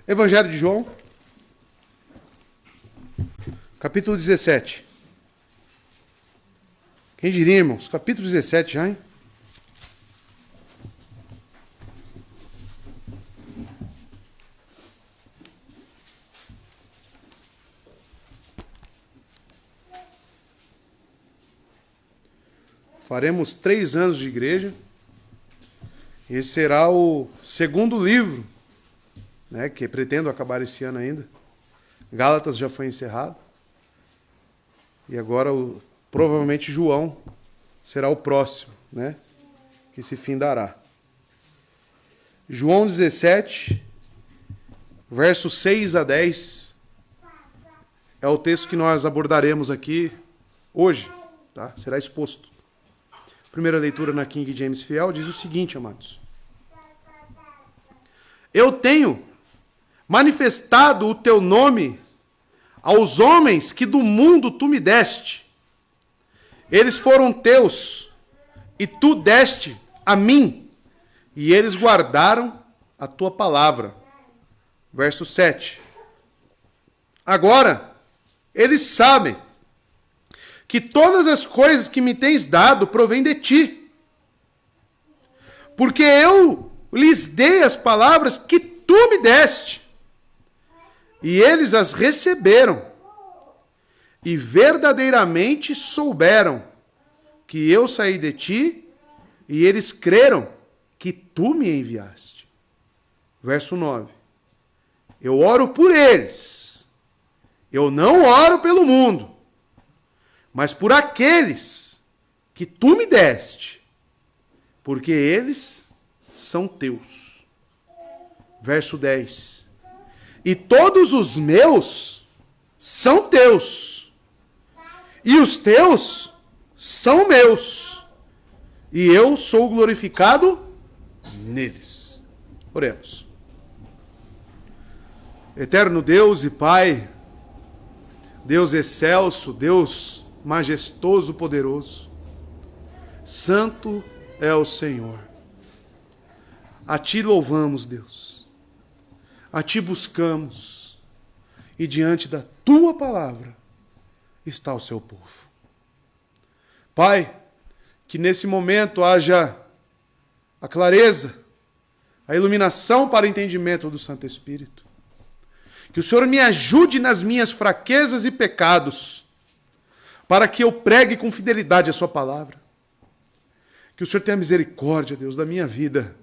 Evangelho de João, capítulo 17. Quem diria, irmãos? Capítulo 17 já, hein? Faremos 3 anos de igreja. Esse será o segundo livro, né, que pretendo acabar esse ano ainda. Gálatas já foi encerrado. E agora, provavelmente, João será o próximo, né, que se findará. João 17, versos 6 a 10, é o texto que nós abordaremos aqui hoje, tá? Será exposto. Primeira leitura na King James Fiel diz o seguinte, amados. Eu tenho manifestado o teu nome aos homens que do mundo tu me deste. Eles foram teus, e tu deste a mim, e eles guardaram a tua palavra. Verso 7. Agora, eles sabem que todas as coisas que me tens dado provêm de ti. Porque eu lhes dei as palavras que tu me deste. E eles as receberam. E verdadeiramente souberam que eu saí de ti, e eles creram que tu me enviaste. Verso 9. Eu oro por eles. Eu não oro pelo mundo, mas por aqueles que tu me deste, porque eles são teus. Verso 10. E todos os meus são teus, e os teus são meus, e eu sou glorificado neles. Oremos. Eterno Deus e Pai, Deus excelso, Deus majestoso, poderoso, santo é o Senhor. A ti louvamos, Deus. A ti buscamos. E diante da tua palavra está o seu povo. Pai, que nesse momento haja a clareza, a iluminação para o entendimento do Santo Espírito. Que o Senhor me ajude nas minhas fraquezas e pecados, para que eu pregue com fidelidade a sua palavra. Que o Senhor tenha misericórdia, Deus, da minha vida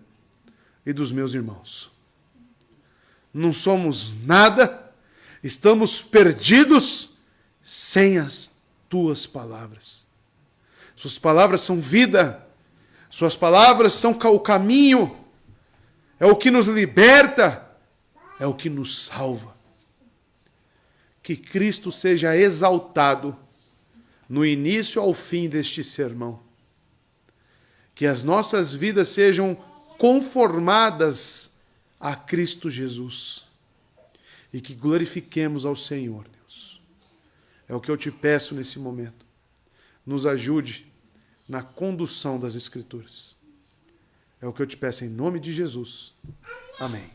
e dos meus irmãos. Não somos nada, estamos perdidos sem as tuas palavras. Suas palavras são vida, suas palavras são o caminho, é o que nos liberta, é o que nos salva. Que Cristo seja exaltado no início ao fim deste sermão. Que as nossas vidas sejam conformadas a Cristo Jesus. E que glorifiquemos ao Senhor, Deus. É o que eu te peço nesse momento. Nos ajude na condução das Escrituras. É o que eu te peço em nome de Jesus. Amém.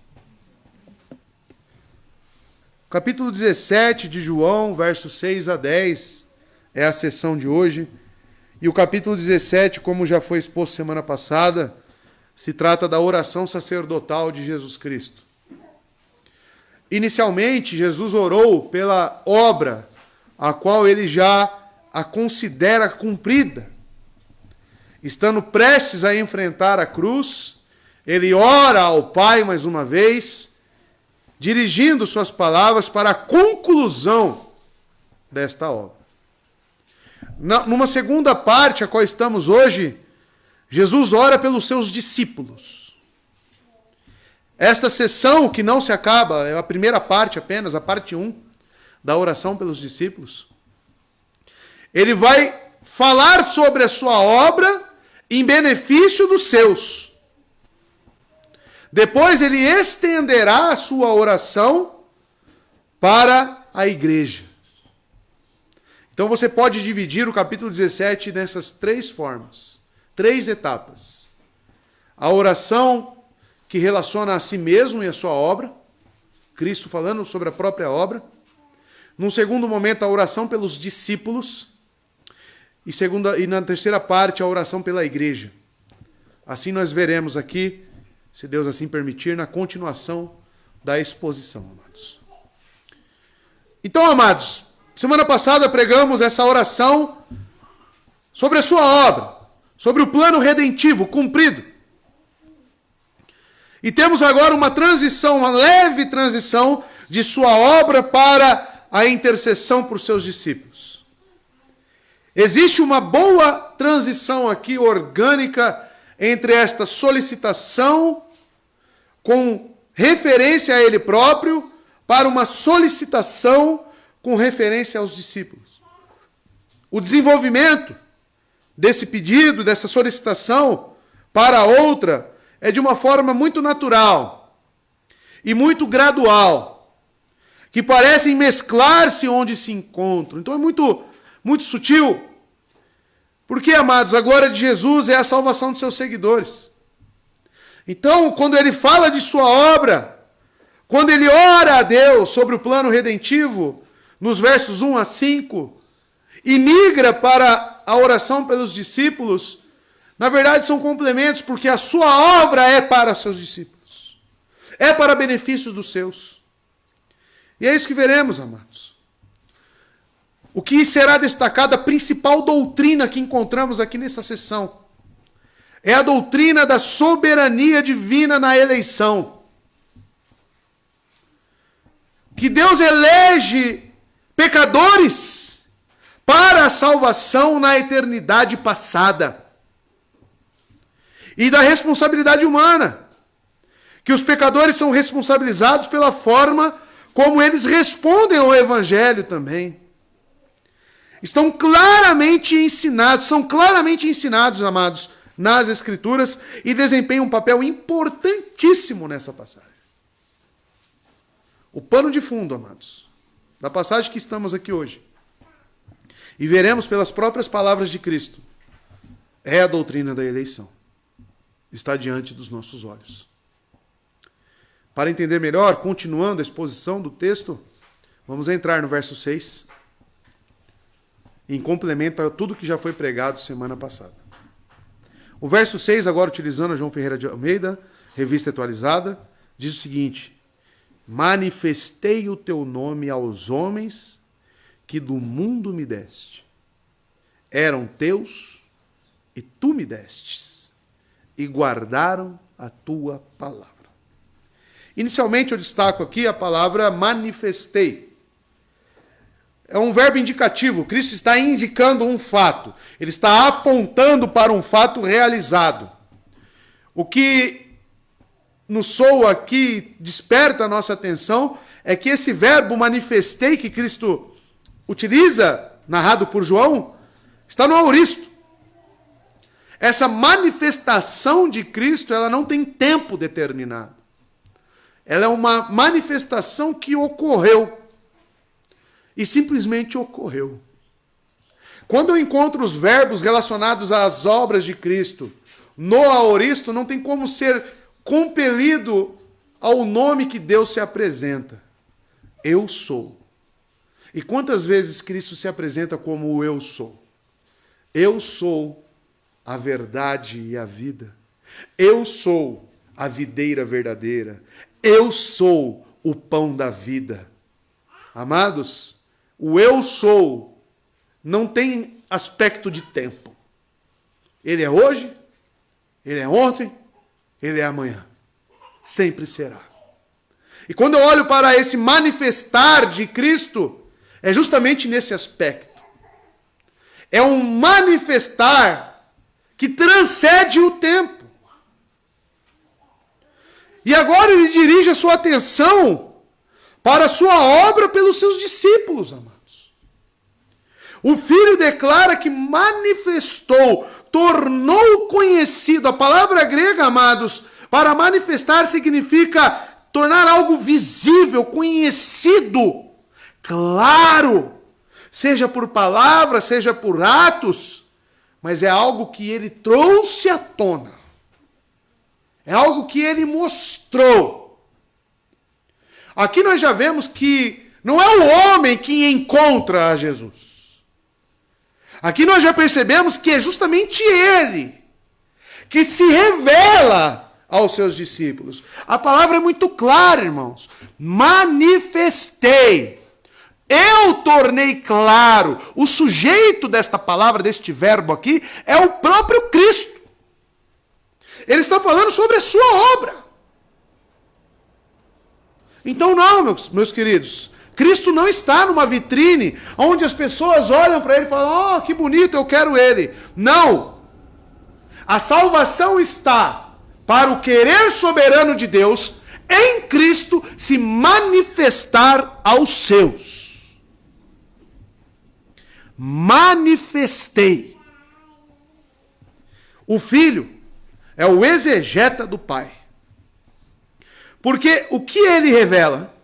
Capítulo 17 de João, versos 6 a 10, é a sessão de hoje. E o capítulo 17, como já foi exposto semana passada, se trata da oração sacerdotal de Jesus Cristo. Inicialmente, Jesus orou pela obra, a qual ele já a considera cumprida. Estando prestes a enfrentar a cruz, ele ora ao Pai mais uma vez, dirigindo suas palavras para a conclusão desta obra. Numa segunda parte, a qual estamos hoje, Jesus ora pelos seus discípulos. Esta sessão, que não se acaba, é a primeira parte apenas, a parte 1 da oração pelos discípulos. Ele vai falar sobre a sua obra em benefício dos seus. Depois ele estenderá a sua oração para a igreja. Então você pode dividir o capítulo 17 nessas 3 formas, 3 etapas. A oração que relaciona a si mesmo e a sua obra. Cristo falando sobre a própria obra. Num segundo momento, a oração pelos discípulos. E na terceira parte, a oração pela igreja. Assim nós veremos aqui, se Deus assim permitir, na continuação da exposição, amados. Então, amados, semana passada pregamos essa oração sobre a sua obra, sobre o plano redentivo cumprido. E temos agora uma transição, uma leve transição de sua obra para a intercessão por seus discípulos. Existe uma boa transição aqui, orgânica, entre esta solicitação com referência a ele próprio para uma solicitação com referência aos discípulos. O desenvolvimento desse pedido, dessa solicitação para outra, é de uma forma muito natural e muito gradual, que parecem mesclar-se onde se encontram. Então é muito sutil. Porque, amados, a glória de Jesus é a salvação dos seus seguidores. Então, quando ele fala de sua obra, quando ele ora a Deus sobre o plano redentivo, nos versos 1 a 5, e migra para a oração pelos discípulos, na verdade são complementos, porque a sua obra é para seus discípulos. É para benefício dos seus. E é isso que veremos, amados. O que será destacado, a principal doutrina que encontramos aqui nessa sessão, é a doutrina da soberania divina na eleição. Que Deus elege pecadores para a salvação na eternidade passada. E da responsabilidade humana. Que os pecadores são responsabilizados pela forma como eles respondem ao Evangelho também. São claramente ensinados, amados, nas Escrituras e desempenham um papel importantíssimo nessa passagem. O pano de fundo, amados, da passagem que estamos aqui hoje, e veremos pelas próprias palavras de Cristo, é a doutrina da eleição. Está diante dos nossos olhos. Para entender melhor, continuando a exposição do texto, vamos entrar no verso 6. Em complemento a tudo que já foi pregado semana passada. O verso 6, agora utilizando a João Ferreira de Almeida, revista atualizada, diz o seguinte: manifestei o teu nome aos homens que do mundo me deste. Eram teus e tu me destes, e guardaram a tua palavra. Inicialmente eu destaco aqui a palavra manifestei. É um verbo indicativo. Cristo está indicando um fato. Ele está apontando para um fato realizado. O que nos soa aqui, desperta a nossa atenção, é que esse verbo manifestei que Cristo utiliza, narrado por João, está no aoristo. Essa manifestação de Cristo, ela não tem tempo determinado. Ela é uma manifestação que ocorreu. E simplesmente ocorreu. Quando eu encontro os verbos relacionados às obras de Cristo no aoristo, não tem como ser compelido ao nome que Deus se apresenta. Eu sou. E quantas vezes Cristo se apresenta como o eu sou? Eu sou a verdade e a vida. Eu sou a videira verdadeira. Eu sou o pão da vida. Amados, o eu sou não tem aspecto de tempo. Ele é hoje, ele é ontem, ele é amanhã. Sempre será. E quando eu olho para esse manifestar de Cristo, é justamente nesse aspecto. É um manifestar que transcende o tempo. E agora ele dirige a sua atenção para a sua obra pelos seus discípulos, amados. O Filho declara que manifestou, tornou conhecido. A palavra grega, amados, para manifestar significa tornar algo visível, conhecido, claro, seja por palavras, seja por atos, mas é algo que ele trouxe à tona. É algo que ele mostrou. Aqui nós já vemos que não é o homem que encontra a Jesus. Aqui nós já percebemos que é justamente ele que se revela aos seus discípulos. A palavra é muito clara, irmãos. Manifestei. Eu tornei claro. O sujeito desta palavra, deste verbo aqui, é o próprio Cristo. Ele está falando sobre a sua obra. Então não, meus queridos. Cristo não está numa vitrine onde as pessoas olham para ele e falam, oh, que bonito, eu quero ele. Não. A salvação está para o querer soberano de Deus em Cristo se manifestar aos seus. Manifestei. O Filho é o exegeta do Pai. Porque o que ele revela,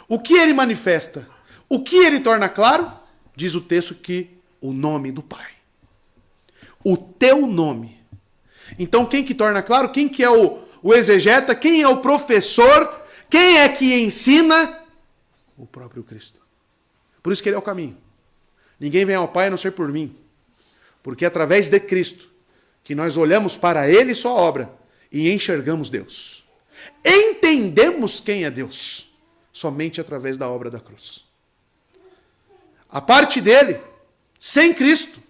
o que ele manifesta, o que ele torna claro, diz o texto que o nome do Pai. O teu nome. Então quem que torna claro? Quem que é o exegeta? Quem é o professor? Quem é que ensina? O próprio Cristo. Por isso que ele é o caminho. Ninguém vem ao Pai a não ser por mim. Porque é através de Cristo que nós olhamos para ele e sua obra e enxergamos Deus. Entendemos quem é Deus somente através da obra da cruz. A parte dele, sem Cristo,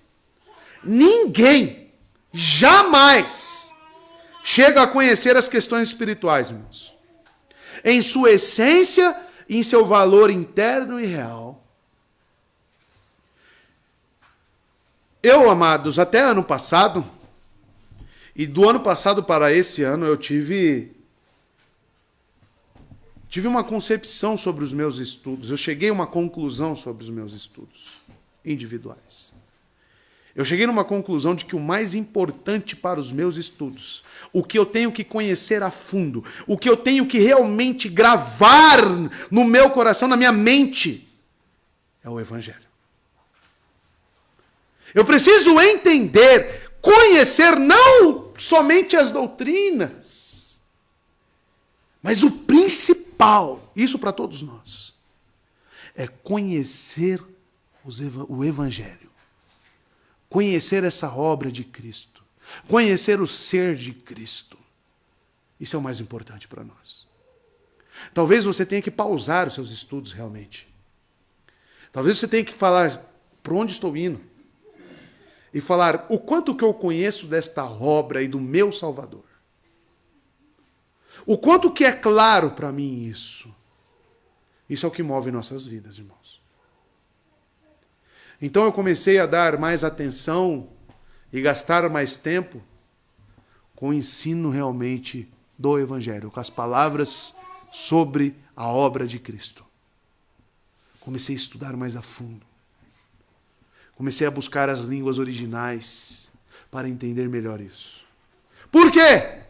ninguém jamais chega a conhecer as questões espirituais, irmãos. Em sua essência, em seu valor interno e real. Eu, amados, até ano passado, e do ano passado para esse ano, eu tive uma concepção sobre os meus estudos. Eu cheguei a uma conclusão sobre os meus estudos individuais. Eu cheguei numa conclusão de que o mais importante para os meus estudos, o que eu tenho que conhecer a fundo, o que eu tenho que realmente gravar no meu coração, na minha mente, é o Evangelho. Eu preciso entender, conhecer não somente as doutrinas, mas o principal, isso para todos nós, é conhecer o Evangelho. Conhecer essa obra de Cristo. Conhecer o ser de Cristo. Isso é o mais importante para nós. Talvez você tenha que pausar os seus estudos realmente. Talvez você tenha que falar, para onde estou indo? E falar, o quanto que eu conheço desta obra e do meu Salvador. O quanto que é claro para mim isso. Isso é o que move nossas vidas, irmãos. Então eu comecei a dar mais atenção e gastar mais tempo com o ensino realmente do Evangelho, com as palavras sobre a obra de Cristo. Comecei a estudar mais a fundo. Comecei a buscar as línguas originais para entender melhor isso. Por quê?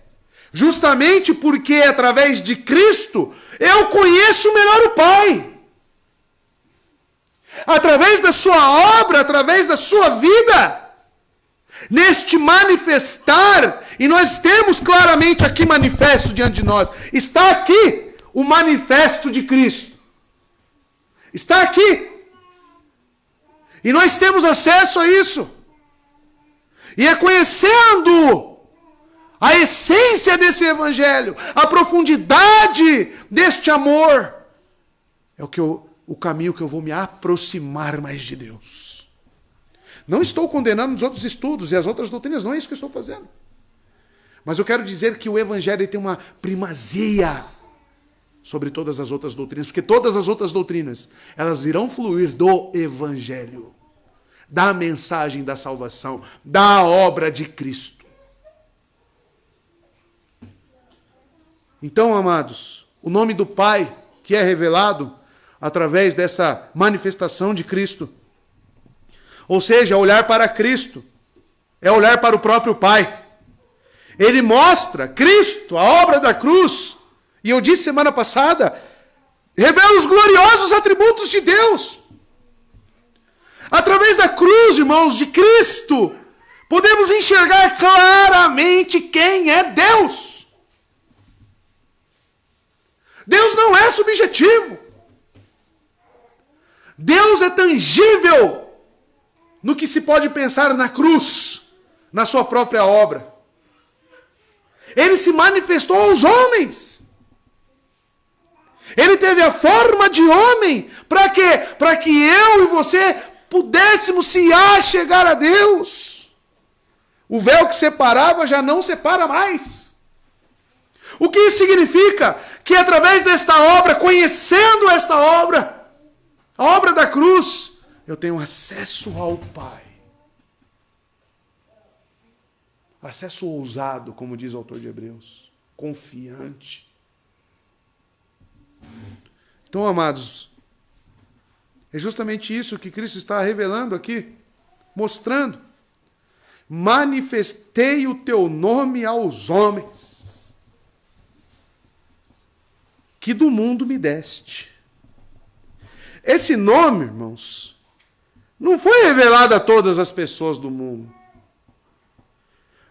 Justamente porque através de Cristo eu conheço melhor o Pai. Através da sua obra, através da sua vida, neste manifestar, e nós temos claramente aqui manifesto diante de nós, está aqui o manifesto de Cristo. Está aqui. E nós temos acesso a isso. E é conhecendo a essência desse Evangelho, a profundidade deste amor, é o caminho que eu vou me aproximar mais de Deus. Não estou condenando os outros estudos e as outras doutrinas, não é isso que eu estou fazendo. Mas eu quero dizer que o Evangelho tem uma primazia sobre todas as outras doutrinas, porque todas as outras doutrinas, elas irão fluir do Evangelho, da mensagem da salvação, da obra de Cristo. Então, amados, o nome do Pai que é revelado através dessa manifestação de Cristo, ou seja, olhar para Cristo, é olhar para o próprio Pai. Ele mostra Cristo, a obra da cruz, e eu disse semana passada, revela os gloriosos atributos de Deus. Através da cruz, irmãos, de Cristo, podemos enxergar claramente quem é Deus. Deus não é subjetivo. Deus é tangível no que se pode pensar na cruz, na sua própria obra. Ele se manifestou aos homens. Ele teve a forma de homem. Para quê? Para que eu e você pudéssemos se achegar a Deus. O véu que separava já não separa mais. O que isso significa? Que através desta obra, conhecendo esta obra, a obra da cruz, eu tenho acesso ao Pai. Acesso ousado, como diz o autor de Hebreus. Confiante. Então, amados, é justamente isso que Cristo está revelando aqui, mostrando. Manifestei o teu nome aos homens, que do mundo me deste. Esse nome, irmãos, não foi revelado a todas as pessoas do mundo,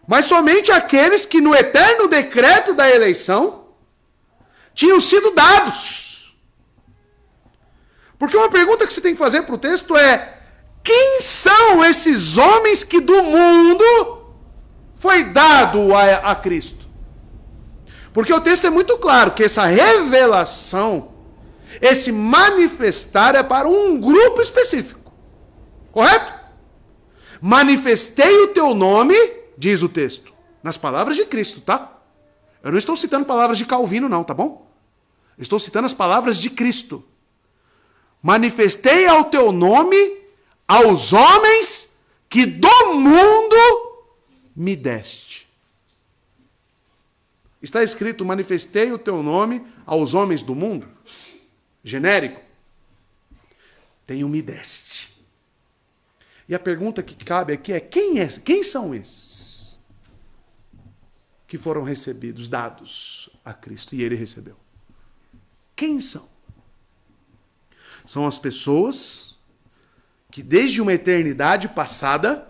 mas somente aqueles que no eterno decreto da eleição tinham sido dados. Porque uma pergunta que você tem que fazer para o texto é: quem são esses homens que do mundo foi dado a Cristo? Porque o texto é muito claro que essa revelação, esse manifestar é para um grupo específico. Correto? Manifestei o teu nome, diz o texto, nas palavras de Cristo, tá? Eu não estou citando palavras de Calvino não, tá bom? Eu estou citando as palavras de Cristo. Manifestei ao teu nome aos homens que do mundo me deste. Está escrito: manifestei o teu nome aos homens do mundo. Genérico. Tem o me deste. E a pergunta que cabe aqui é: quem são esses que foram recebidos, dados a Cristo e ele recebeu? Quem são? São as pessoas que desde uma eternidade passada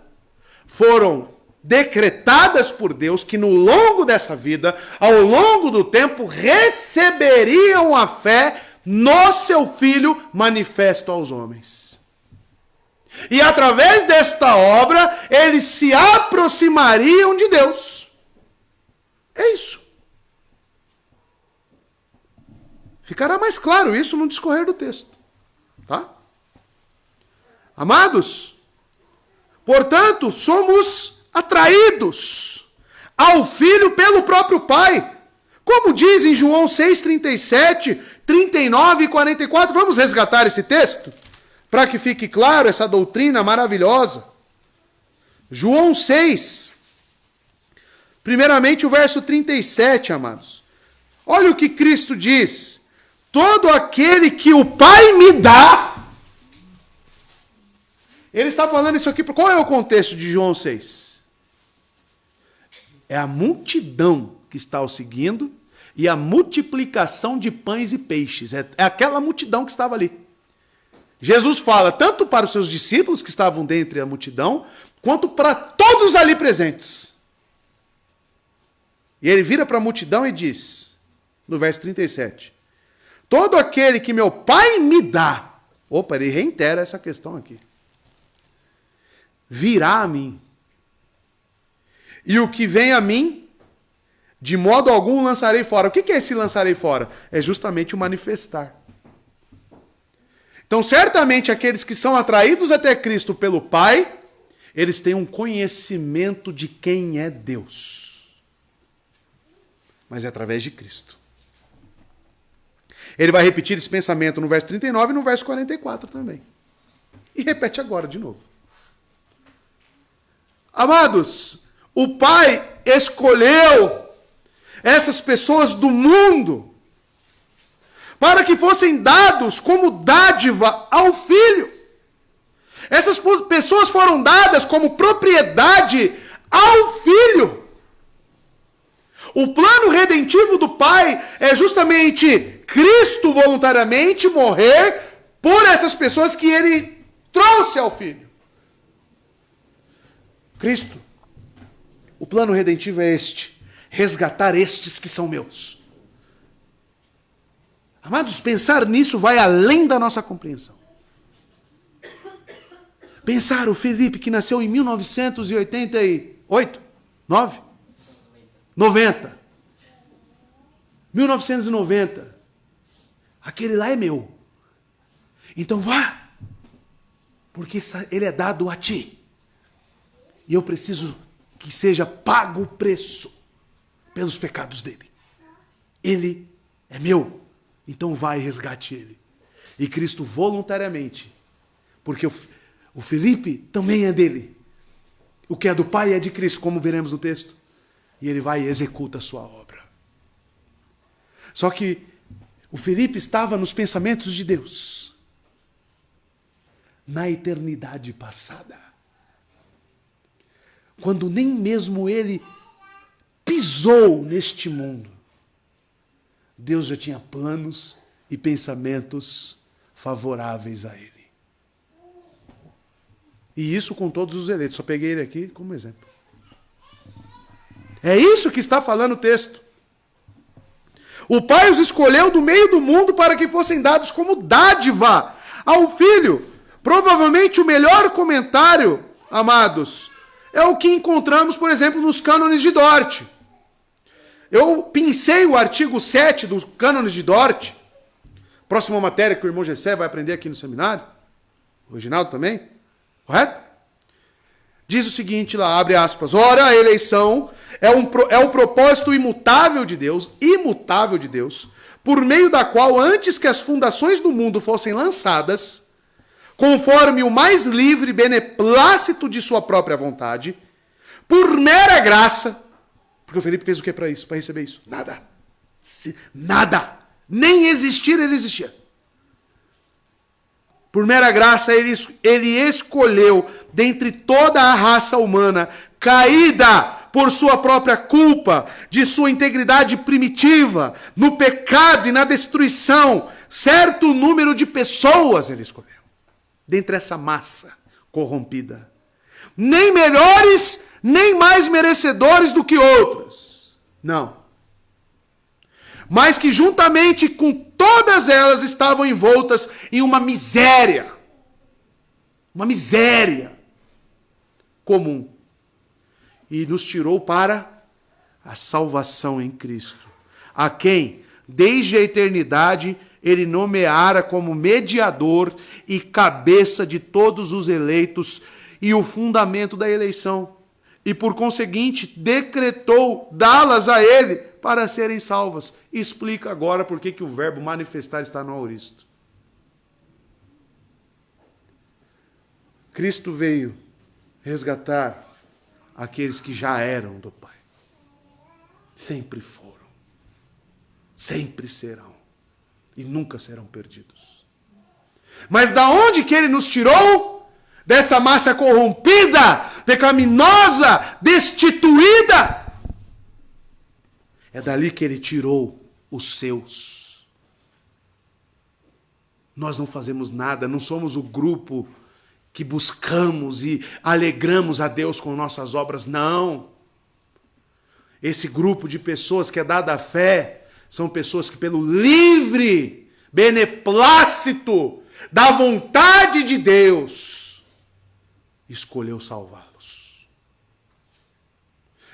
foram decretadas por Deus que no longo dessa vida, ao longo do tempo, receberiam a fé no seu Filho manifesto aos homens. E através desta obra, eles se aproximariam de Deus. É isso. Ficará mais claro isso no discorrer do texto. Tá? Amados, portanto, somos atraídos ao Filho pelo próprio Pai. Como diz em João 6,37, 39 e 44. Vamos resgatar esse texto? Para que fique claro essa doutrina maravilhosa. João 6. Primeiramente o verso 37, amados. Olha o que Cristo diz. Todo aquele que o Pai me dá. Ele está falando isso aqui. Qual é o contexto de João 6? É a multidão que está o seguindo e a multiplicação de pães e peixes. É aquela multidão que estava ali. Jesus fala tanto para os seus discípulos que estavam dentre a multidão, quanto para todos ali presentes. E ele vira para a multidão e diz, no verso 37, todo aquele que meu Pai me dá. Opa, ele reitera essa questão aqui. Virá a mim. E o que vem a mim, de modo algum lançarei fora. O que é esse lançarei fora? É justamente o manifestar. Então, certamente, aqueles que são atraídos até Cristo pelo Pai, eles têm um conhecimento de quem é Deus. Mas é através de Cristo. Ele vai repetir esse pensamento no verso 39 e no verso 44 também. E repete agora de novo. Amados, o Pai escolheu essas pessoas do mundo para que fossem dados como dádiva ao Filho. Essas pessoas foram dadas como propriedade ao Filho. O plano redentivo do Pai é justamente Cristo voluntariamente morrer por essas pessoas que Ele trouxe ao Filho. Cristo, o plano redentivo é este: resgatar estes que são meus. Amados, pensar nisso vai além da nossa compreensão. Pensar o Felipe que nasceu em 1988, 90. 1990. Aquele lá é meu. Então vá, porque ele é dado a ti. E eu preciso que seja pago o preço pelos pecados dele. Ele é meu. Então vai e resgate ele. E Cristo voluntariamente, porque o Felipe também é dele. O que é do Pai é de Cristo, como veremos no texto. E ele vai e executa a sua obra. Só que o Felipe estava nos pensamentos de Deus. Na eternidade passada. Quando nem mesmo ele pisou neste mundo. Deus já tinha planos e pensamentos favoráveis a ele. E isso com todos os eleitos. Só peguei ele aqui como exemplo. É isso que está falando o texto. O Pai os escolheu do meio do mundo para que fossem dados como dádiva ao Filho. Provavelmente o melhor comentário, amados, é o que encontramos, por exemplo, nos cânones de Dort. Eu pincei o artigo 7 dos cânones de Dort. Próxima matéria que o irmão Gessé vai aprender aqui no seminário. O Reginaldo também. Correto? Diz o seguinte lá, abre aspas. Ora, a eleição é o propósito imutável de Deus, por meio da qual, antes que as fundações do mundo fossem lançadas, conforme o mais livre beneplácito de sua própria vontade, por mera graça. Porque o Felipe fez o que para isso? Para receber isso? Nada. Nada. Nem existir, ele existia. Por mera graça, ele escolheu, dentre toda a raça humana, caída por sua própria culpa, de sua integridade primitiva, no pecado e na destruição, certo número de pessoas ele escolheu. Dentre essa massa corrompida. Nem melhores, nem mais merecedores do que outras. Não. Mas que juntamente com todas elas estavam envoltas em uma miséria. Uma miséria comum. E nos tirou para a salvação em Cristo. A quem, desde a eternidade, ele nomeara como mediador e cabeça de todos os eleitos e o fundamento da eleição. E por conseguinte, decretou dá-las a ele para serem salvas. Explica agora por que o verbo manifestar está no aoristo. Cristo veio resgatar aqueles que já eram do Pai. Sempre foram. Sempre serão. E nunca serão perdidos. Mas da onde que ele nos tirou? Dessa massa corrompida, pecaminosa, destituída. É dali que ele tirou os seus. Nós não fazemos nada, não somos o grupo que buscamos e alegramos a Deus com nossas obras, não. Esse grupo de pessoas que é dada a fé, são pessoas que pelo livre beneplácito da vontade de Deus, escolheu salvá-los.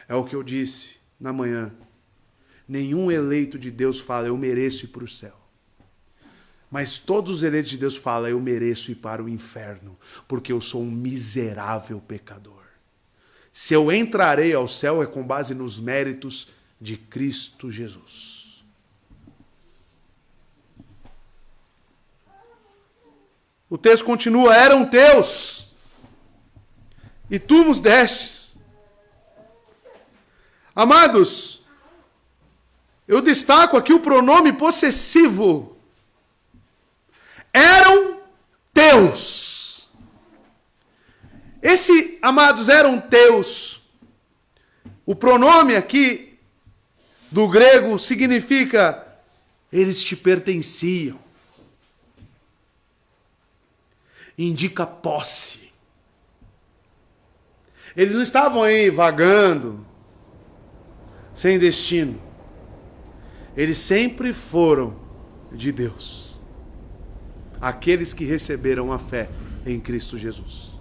É o que eu disse na manhã. Nenhum eleito de Deus fala, eu mereço ir para o céu. Mas todos os eleitos de Deus falam, eu mereço ir para o inferno, porque eu sou um miserável pecador. Se eu entrarei ao céu é com base nos méritos de Cristo Jesus. O texto continua, eram teus, e tu nos destes. Amados, eu destaco aqui o pronome possessivo. Eram teus. Esse, amados, eram teus. O pronome aqui, do grego, significa eles te pertenciam. Indica posse. Eles não estavam aí vagando, sem destino. Eles sempre foram de Deus. Aqueles que receberam a fé em Cristo Jesus.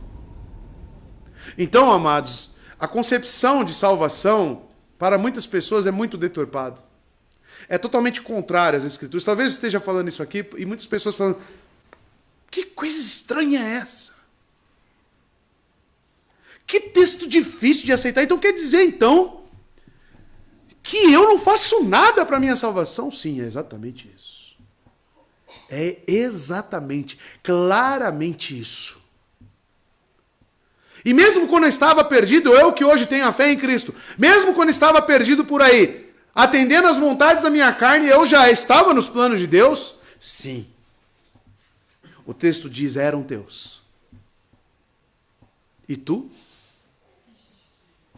Então, amados, a concepção de salvação para muitas pessoas é muito deturpada. É totalmente contrária às Escrituras. Talvez eu esteja falando isso aqui e muitas pessoas falando: que coisa estranha é essa? Que texto difícil de aceitar. Então quer dizer, então, que eu não faço nada para a minha salvação? Sim, é exatamente isso. É exatamente, claramente isso. E mesmo quando eu estava perdido, eu que hoje tenho a fé em Cristo, mesmo quando estava perdido por aí, atendendo às vontades da minha carne, eu já estava nos planos de Deus? Sim. O texto diz: eram teus. E tu?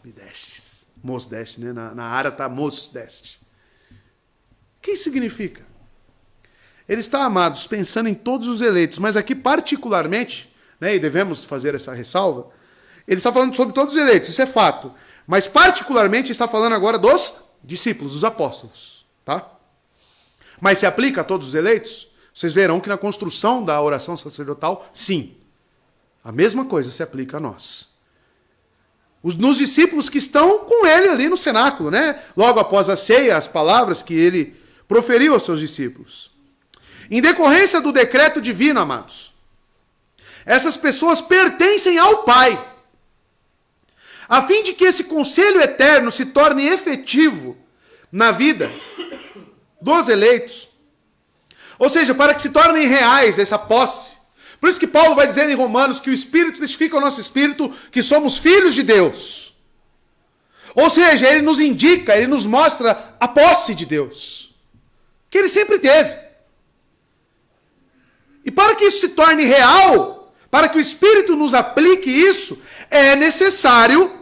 Me destes. Mos deste, né? Na área está mos deste. O que isso significa? Ele está, amados, pensando em todos os eleitos, mas aqui particularmente, né, e devemos fazer essa ressalva, ele está falando sobre todos os eleitos, isso é fato. Mas particularmente está falando agora dos discípulos, dos apóstolos. Tá? Mas se aplica a todos os eleitos? Vocês verão que na construção da oração sacerdotal, sim. A mesma coisa se aplica a nós. Nos discípulos que estão com ele ali no cenáculo, né? Logo após a ceia, as palavras que ele proferiu aos seus discípulos. Em decorrência do decreto divino, amados, essas pessoas pertencem ao Pai. A fim de que esse conselho eterno se torne efetivo na vida dos eleitos. Ou seja, para que se tornem reais essa posse. Por isso que Paulo vai dizer em Romanos que o Espírito testifica ao nosso Espírito que somos filhos de Deus. Ou seja, ele nos indica, ele nos mostra a posse de Deus. Que ele sempre teve. E para que isso se torne real, para que o Espírito nos aplique isso, é necessário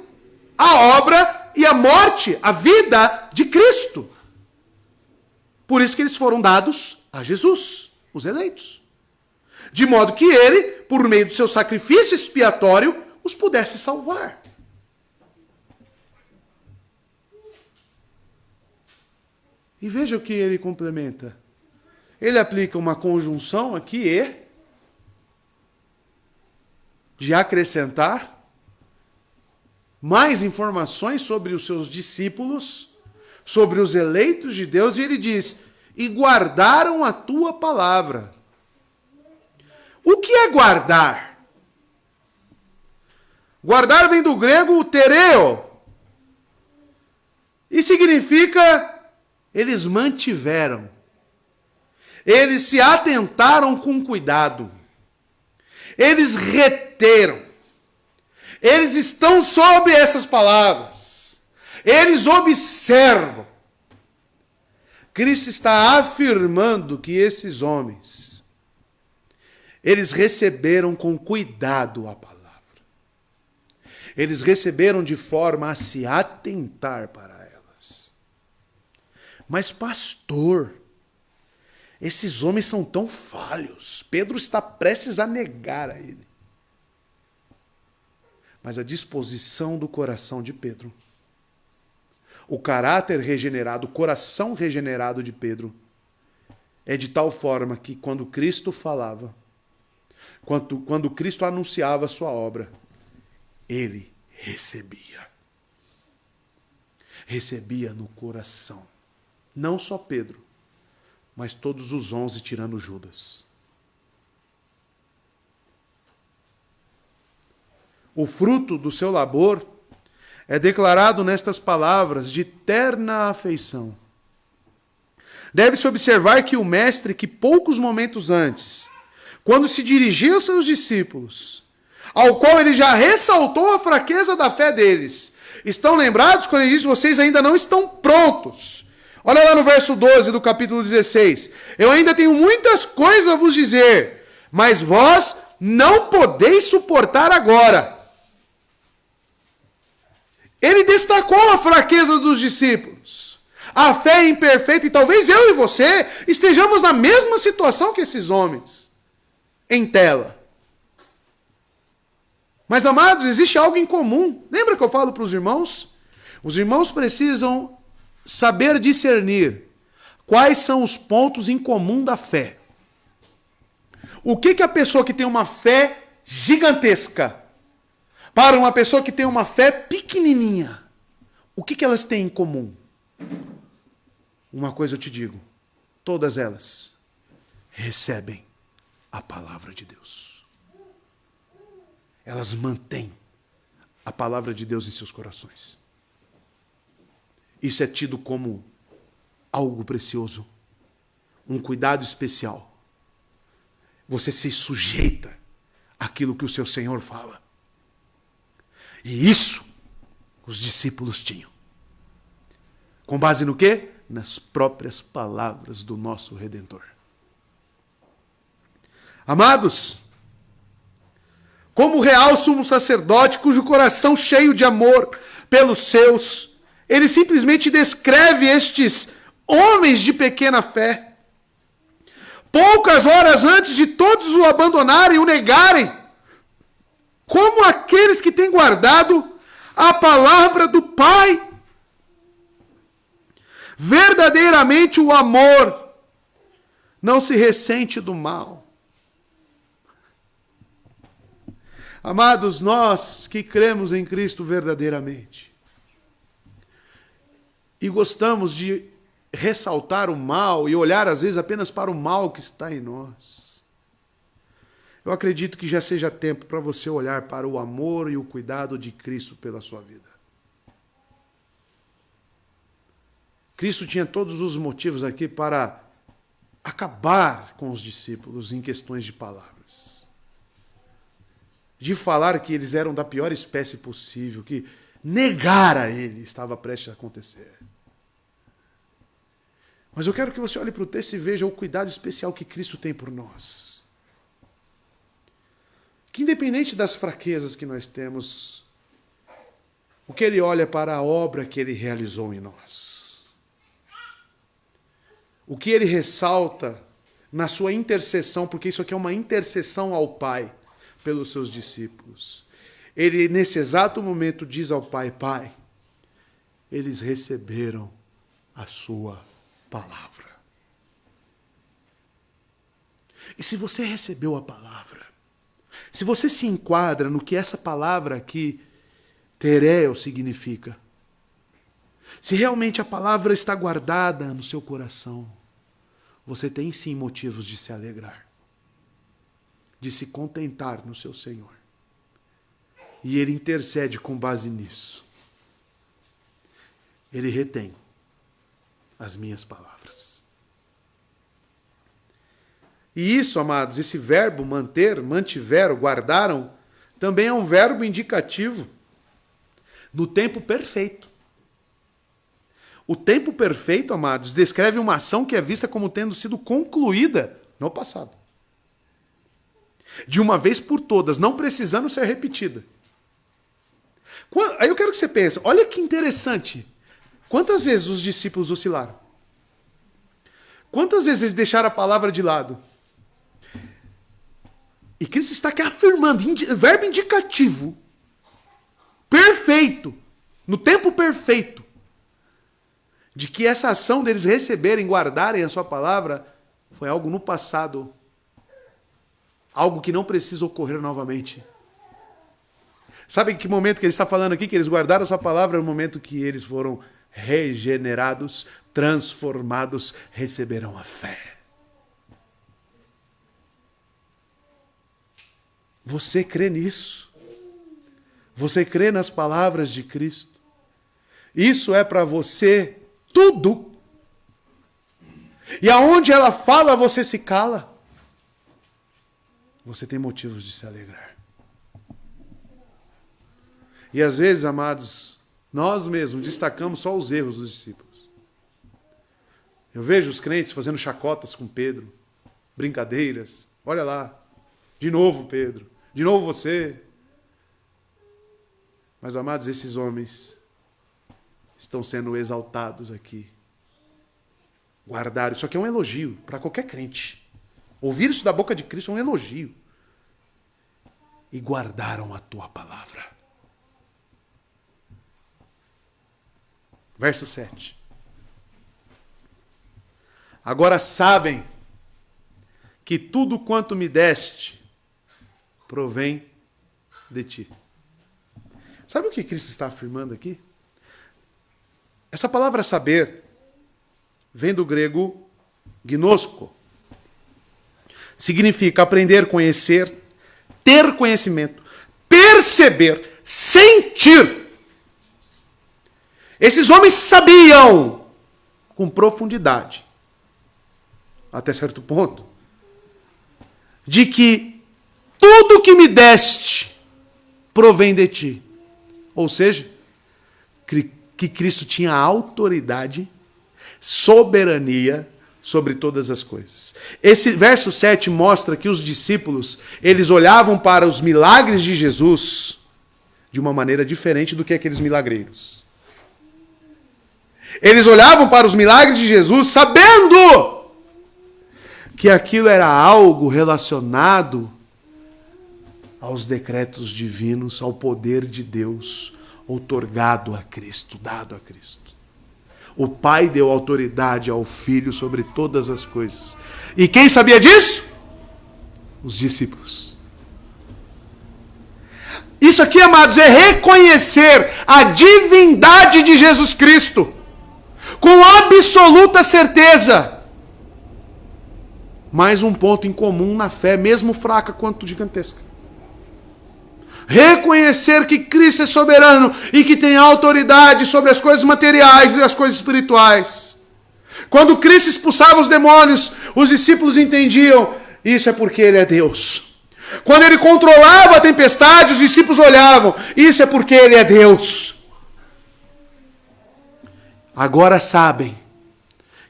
a obra e a morte, a vida de Cristo. Por isso que eles foram dados a Jesus, os eleitos. De modo que ele, por meio do seu sacrifício expiatório, os pudesse salvar. E veja o que ele complementa. Ele aplica uma conjunção aqui de acrescentar mais informações sobre os seus discípulos, sobre os eleitos de Deus, e ele diz: e guardaram a tua palavra. O que é guardar? Guardar vem do grego tereo. E significa eles mantiveram. Eles se atentaram com cuidado. Eles reteram. Eles estão sobre essas palavras. Eles observam. Cristo está afirmando que esses homens, eles receberam com cuidado a palavra. Eles receberam de forma a se atentar para elas. Mas, pastor, esses homens são tão falhos. Pedro está prestes a negar a ele. Mas a disposição do coração de Pedro, o caráter regenerado, o coração regenerado de Pedro, é de tal forma que quando Cristo falava, quando Cristo anunciava a sua obra, ele recebia. Recebia no coração. Não só Pedro, mas todos os 11 tirando Judas. O fruto do seu labor é declarado nestas palavras de terna afeição. Deve-se observar que o mestre, que poucos momentos antes, quando se dirigia aos seus discípulos, ao qual ele já ressaltou a fraqueza da fé deles, estão lembrados quando ele diz: vocês ainda não estão prontos. Olha lá no verso 12 do capítulo 16. Eu ainda tenho muitas coisas a vos dizer, mas vós não podeis suportar agora. Ele destacou a fraqueza dos discípulos, a fé imperfeita, e talvez eu e você estejamos na mesma situação que esses homens, em tela. Mas, amados, existe algo em comum. Lembra que eu falo para os irmãos? Os irmãos precisam saber discernir quais são os pontos em comum da fé. O que a pessoa que tem uma fé gigantesca para uma pessoa que tem uma fé pequenininha, o que elas têm em comum? Uma coisa eu te digo, todas elas recebem a palavra de Deus. Elas mantêm a palavra de Deus em seus corações. Isso é tido como algo precioso, um cuidado especial. Você se sujeita àquilo que o seu Senhor fala. E isso os discípulos tinham. Com base no quê? Nas próprias palavras do nosso Redentor. Amados, como real sumo sacerdote, cujo coração cheio de amor pelos seus, ele simplesmente descreve estes homens de pequena fé. Poucas horas antes de todos o abandonarem e o negarem, como aqueles que têm guardado a palavra do Pai. Verdadeiramente o amor não se ressente do mal. Amados, nós que cremos em Cristo verdadeiramente e gostamos de ressaltar o mal e olhar às vezes apenas para o mal que está em nós, eu acredito que já seja tempo para você olhar para o amor e o cuidado de Cristo pela sua vida. Cristo tinha todos os motivos aqui para acabar com os discípulos em questões de palavras. De falar que eles eram da pior espécie possível, que negar a ele estava prestes a acontecer. Mas eu quero que você olhe para o texto e veja o cuidado especial que Cristo tem por nós. Que independente das fraquezas que nós temos, o que ele olha para a obra que ele realizou em nós. O que ele ressalta na sua intercessão, porque isso aqui é uma intercessão ao Pai pelos seus discípulos. Ele, nesse exato momento, diz ao Pai: Pai, eles receberam a sua palavra. E se você recebeu a palavra, se você se enquadra no que essa palavra aqui, tereo, significa, se realmente a palavra está guardada no seu coração, você tem sim motivos de se alegrar, de se contentar no seu Senhor. E ele intercede com base nisso. Ele retém as minhas palavras. E isso, amados, esse verbo manter, mantiveram, guardaram, também é um verbo indicativo no tempo perfeito. O tempo perfeito, amados, descreve uma ação que é vista como tendo sido concluída no passado. De uma vez por todas, não precisando ser repetida. Aí eu quero que você pense, olha que interessante. Quantas vezes os discípulos oscilaram? Quantas vezes eles deixaram a palavra de lado? E Cristo está aqui afirmando, verbo indicativo, perfeito, no tempo perfeito, de que essa ação deles receberem, guardarem a sua palavra, foi algo no passado, algo que não precisa ocorrer novamente. Sabe em que momento que ele está falando aqui, que eles guardaram a sua palavra? É o momento que eles foram regenerados, transformados, receberam a fé. Você crê nisso? Você crê nas palavras de Cristo? Isso é para você tudo. E aonde ela fala, você se cala. Você tem motivos de se alegrar. E às vezes, amados, nós mesmos destacamos só os erros dos discípulos. Eu vejo os crentes fazendo chacotas com Pedro, brincadeiras. Olha lá, de novo Pedro, de novo você. Mas, amados, esses homens estão sendo exaltados aqui. Guardaram. Isso aqui é um elogio para qualquer crente. Ouvir isso da boca de Cristo é um elogio. E guardaram a tua palavra. Verso 7. Agora sabem que tudo quanto me deste provém de ti. Sabe o que Cristo está afirmando aqui? Essa palavra saber vem do grego gnosko. Significa aprender, conhecer, ter conhecimento, perceber, sentir. Esses homens sabiam com profundidade, até certo ponto, de que tudo que me deste provém de ti. Ou seja, que Cristo tinha autoridade, soberania sobre todas as coisas. Esse verso 7 mostra que os discípulos, eles olhavam para os milagres de Jesus de uma maneira diferente do que aqueles milagreiros. Eles olhavam para os milagres de Jesus sabendo que aquilo era algo relacionado aos decretos divinos, ao poder de Deus, outorgado a Cristo, dado a Cristo. O Pai deu autoridade ao Filho sobre todas as coisas. E quem sabia disso? Os discípulos. Isso aqui, amados, é reconhecer a divindade de Jesus Cristo com absoluta certeza. Mais um ponto em comum na fé, mesmo fraca quanto gigantesca. Reconhecer que Cristo é soberano e que tem autoridade sobre as coisas materiais e as coisas espirituais. Quando Cristo expulsava os demônios, os discípulos entendiam, isso é porque Ele é Deus. Quando Ele controlava a tempestade, os discípulos olhavam, isso é porque Ele é Deus. Agora sabem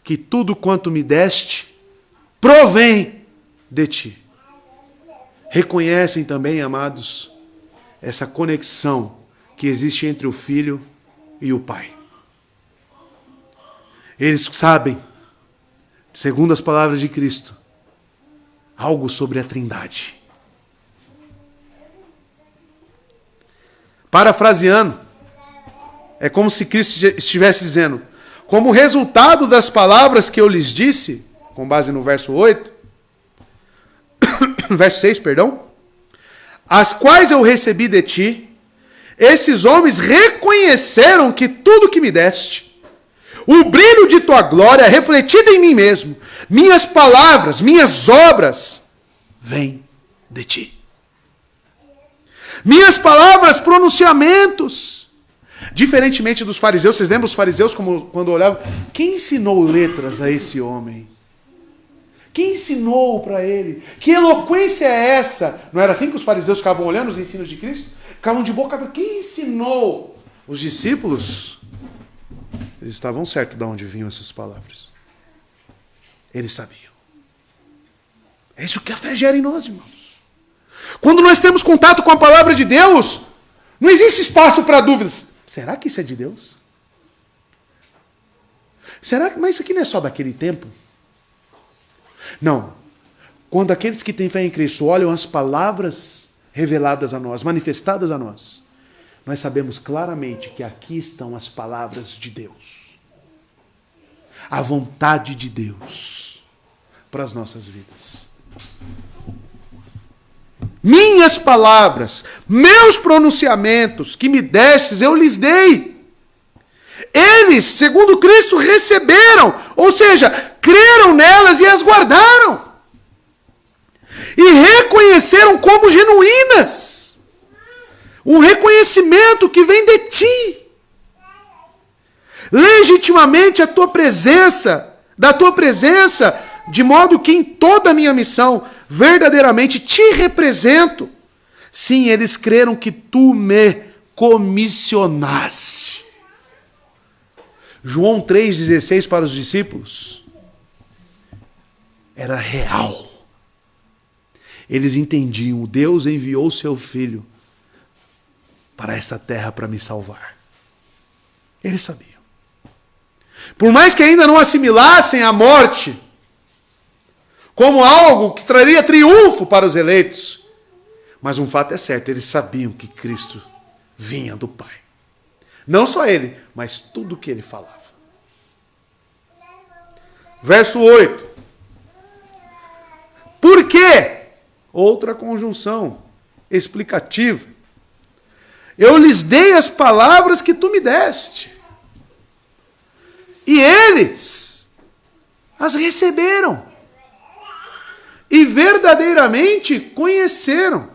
que tudo quanto me deste provém de ti. Reconhecem também, amados, essa conexão que existe entre o Filho e o Pai. Eles sabem, segundo as palavras de Cristo, algo sobre a Trindade. Parafraseando, é como se Cristo estivesse dizendo, como resultado das palavras que eu lhes disse, com base no verso 8, verso 6, perdão, as quais eu recebi de ti, esses homens reconheceram que tudo que me deste, o brilho de tua glória refletido em mim mesmo, minhas palavras, minhas obras, vêm de ti. Minhas palavras, pronunciamentos. Diferentemente dos fariseus, vocês lembram os fariseus como quando olhavam? Quem ensinou letras a esse homem? Quem ensinou para ele? Que eloquência é essa? Não era assim que os fariseus ficavam olhando os ensinos de Cristo? Ficavam de boca aberta. Quem ensinou? Os discípulos, eles estavam certos de onde vinham essas palavras. Eles sabiam. É isso que a fé gera em nós, irmãos. Quando nós temos contato com a palavra de Deus, não existe espaço para dúvidas. Será que isso é de Deus? Mas isso aqui não é só daquele tempo? Não. Quando aqueles que têm fé em Cristo olham as palavras reveladas a nós, manifestadas a nós, nós sabemos claramente que aqui estão as palavras de Deus. A vontade de Deus para as nossas vidas. Minhas palavras, meus pronunciamentos que me destes, eu lhes dei. Eles, segundo Cristo, receberam, ou seja, creram nelas e as guardaram. E reconheceram como genuínas. Um reconhecimento que vem de ti. Legitimamente a tua presença, da tua presença, de modo que em toda a minha missão, verdadeiramente te represento. Sim, eles creram que tu me comissionaste. João 3,16 para os discípulos era real. Eles entendiam, Deus enviou seu Filho para essa terra para me salvar. Eles sabiam. Por mais que ainda não assimilassem a morte como algo que traria triunfo para os eleitos, mas um fato é certo, eles sabiam que Cristo vinha do Pai. Não só ele, mas tudo o que ele falava. Verso 8. Por quê? Outra conjunção explicativa. Eu lhes dei as palavras que tu me deste. E eles as receberam. E verdadeiramente conheceram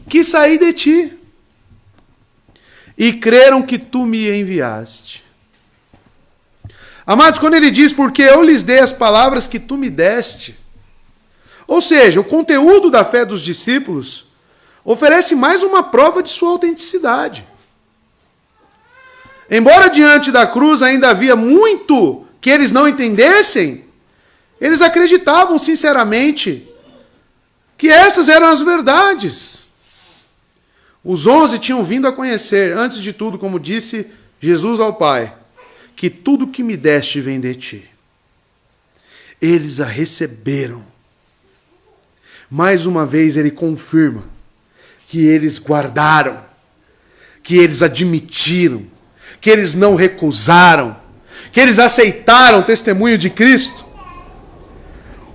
que saí de ti. E creram que tu me enviaste. Amados, quando ele diz, porque eu lhes dei as palavras que tu me deste, ou seja, o conteúdo da fé dos discípulos oferece mais uma prova de sua autenticidade. Embora diante da cruz ainda havia muito que eles não entendessem, eles acreditavam sinceramente que essas eram as verdades. Os 11 tinham vindo a conhecer, antes de tudo, como disse Jesus ao Pai, que tudo que me deste vem de ti. Eles a receberam. Mais uma vez ele confirma que eles guardaram, que eles admitiram, que eles não recusaram, que eles aceitaram o testemunho de Cristo.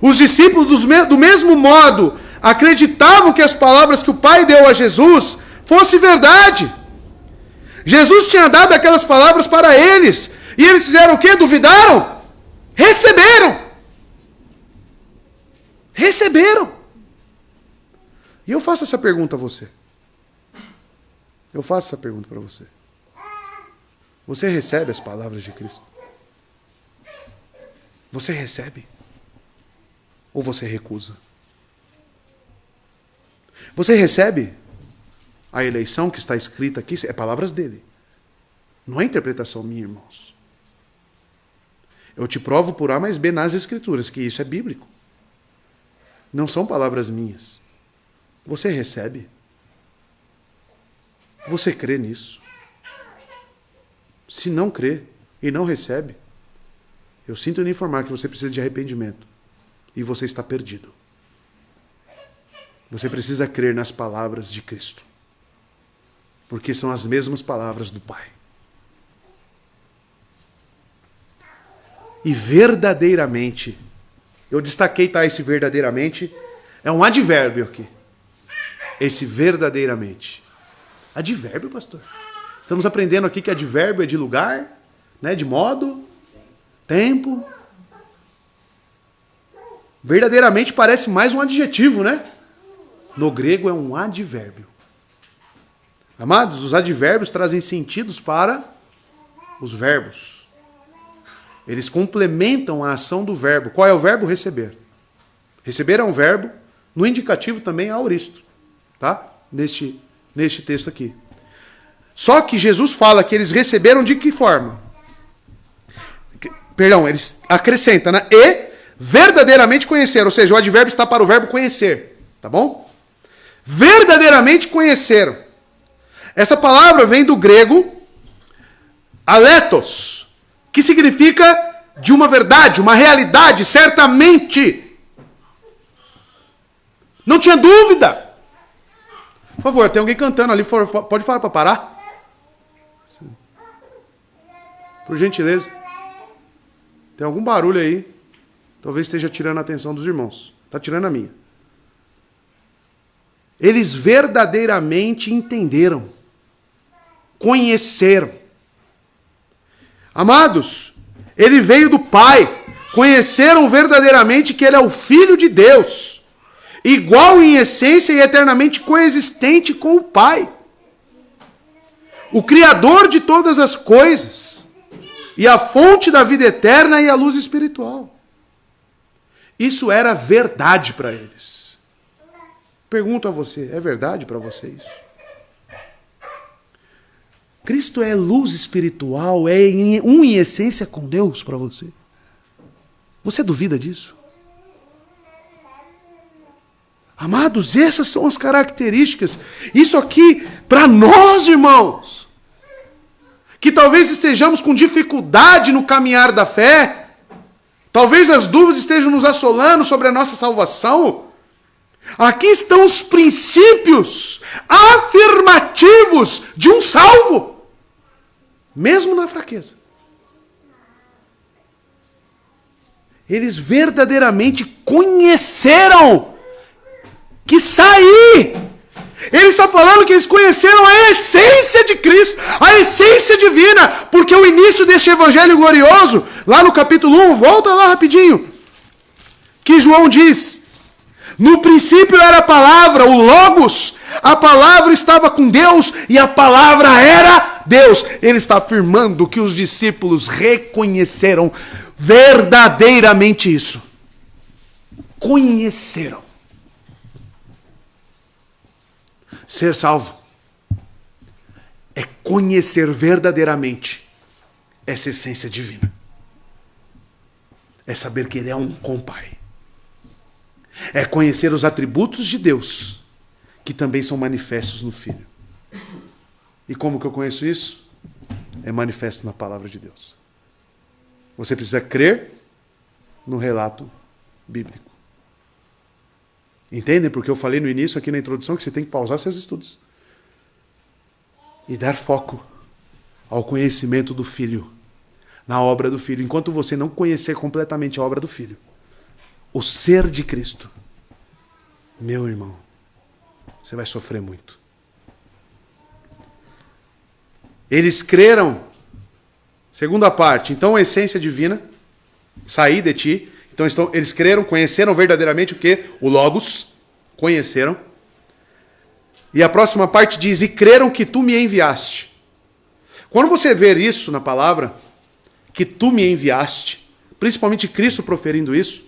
Os discípulos, do mesmo modo, acreditavam que as palavras que o Pai deu a Jesus fossem verdade. Jesus tinha dado aquelas palavras para eles, e eles fizeram o quê? Duvidaram? Receberam. Receberam. E eu faço essa pergunta a você. Eu faço essa pergunta para você. Você recebe as palavras de Cristo? Você recebe? Ou você recusa? Você recebe a eleição que está escrita aqui? É palavras dele. Não é interpretação minha, irmãos. Eu te provo por A mais B nas Escrituras que isso é bíblico. Não são palavras minhas. Você recebe? Você crê nisso? Se não crê e não recebe, eu sinto lhe informar que você precisa de arrependimento. E você está perdido. Você precisa crer nas palavras de Cristo. Porque são as mesmas palavras do Pai. E verdadeiramente, eu destaquei, tá, esse verdadeiramente, é um advérbio aqui. Esse verdadeiramente. Advérbio, pastor? Estamos aprendendo aqui que advérbio é de lugar, né, de modo, tempo. Verdadeiramente parece mais um adjetivo, né? No grego é um advérbio. Amados, os advérbios trazem sentidos para os verbos. Eles complementam a ação do verbo. Qual é o verbo? Receber. Receber é um verbo. No indicativo também há auristo. Tá? Neste texto aqui. Só que Jesus fala que eles receberam de que forma? Perdão, eles acrescentam, né? E verdadeiramente conheceram. Ou seja, o advérbio está para o verbo conhecer. Tá bom? Verdadeiramente conheceram. Essa palavra vem do grego aletos, que significa de uma verdade, uma realidade, certamente. Não tinha dúvida. Por favor, tem alguém cantando ali, pode falar para parar? Por gentileza. Tem algum barulho aí? Talvez esteja tirando a atenção dos irmãos. Está tirando a minha. Eles verdadeiramente entenderam. Conheceram. Amados, ele veio do Pai. Conheceram verdadeiramente que ele é o Filho de Deus. Igual em essência e eternamente coexistente com o Pai. O Criador de todas as coisas. E a fonte da vida eterna e a luz espiritual. Isso era verdade para eles. Pergunto a você, é verdade para você isso? Cristo é luz espiritual, é um em essência com Deus para você? Você duvida disso? Amados, essas são as características. Isso aqui, para nós, irmãos, que talvez estejamos com dificuldade no caminhar da fé, talvez as dúvidas estejam nos assolando sobre a nossa salvação, aqui estão os princípios afirmativos de um salvo, mesmo na fraqueza. Eles verdadeiramente conheceram que sair. Ele está falando que eles conheceram a essência de Cristo, a essência divina, porque o início deste evangelho glorioso, lá no capítulo 1, volta lá rapidinho, que João diz: no princípio era a palavra, o Logos, a palavra estava com Deus e a palavra era Deus. Ele está afirmando que os discípulos reconheceram verdadeiramente isso. Conheceram. Ser salvo é conhecer verdadeiramente essa essência divina. É saber que Ele é um com Pai. É conhecer os atributos de Deus, que também são manifestos no Filho. E como que eu conheço isso? É manifesto na palavra de Deus. Você precisa crer no relato bíblico. Entendem? Porque eu falei no início, aqui na introdução, que você tem que pausar seus estudos e dar foco ao conhecimento do Filho, na obra do Filho. Enquanto você não conhecer completamente a obra do Filho, o ser de Cristo, meu irmão, você vai sofrer muito. Eles creram, segunda parte, então a essência divina, sair de ti. Então eles creram, conheceram verdadeiramente o que? O Logos, conheceram. E a próxima parte diz: e creram que tu me enviaste. Quando você vê isso na palavra, que tu me enviaste, principalmente Cristo proferindo isso,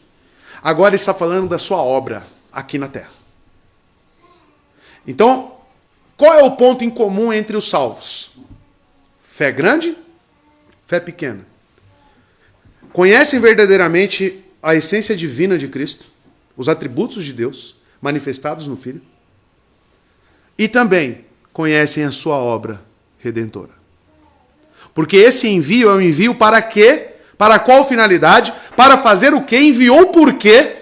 agora ele está falando da sua obra aqui na terra. Então, qual é o ponto em comum entre os salvos? Fé grande, fé pequena. Conhecem verdadeiramente a essência divina de Cristo, os atributos de Deus manifestados no Filho, e também conhecem a sua obra redentora. Porque esse envio é um envio para quê? Para qual finalidade? Para fazer o quê? Enviou por quê?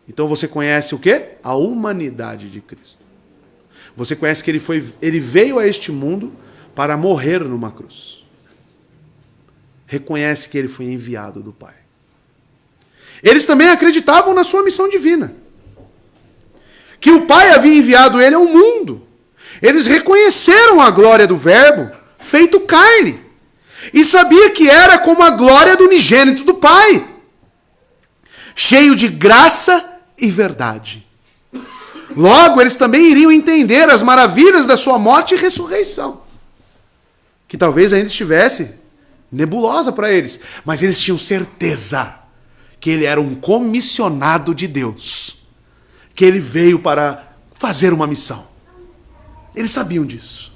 Então você conhece o quê? A humanidade de Cristo. Você conhece que ele veio a este mundo para morrer numa cruz. Reconhece que ele foi enviado do Pai. Eles também acreditavam na sua missão divina. Que o Pai havia enviado ele ao mundo. Eles reconheceram a glória do Verbo feito carne. E sabia que era como a glória do unigênito do Pai. Cheio de graça e verdade. Logo, eles também iriam entender as maravilhas da sua morte e ressurreição. Que talvez ainda estivesse nebulosa para eles. Mas eles tinham certeza que ele era um comissionado de Deus. Que ele veio para fazer uma missão. Eles sabiam disso.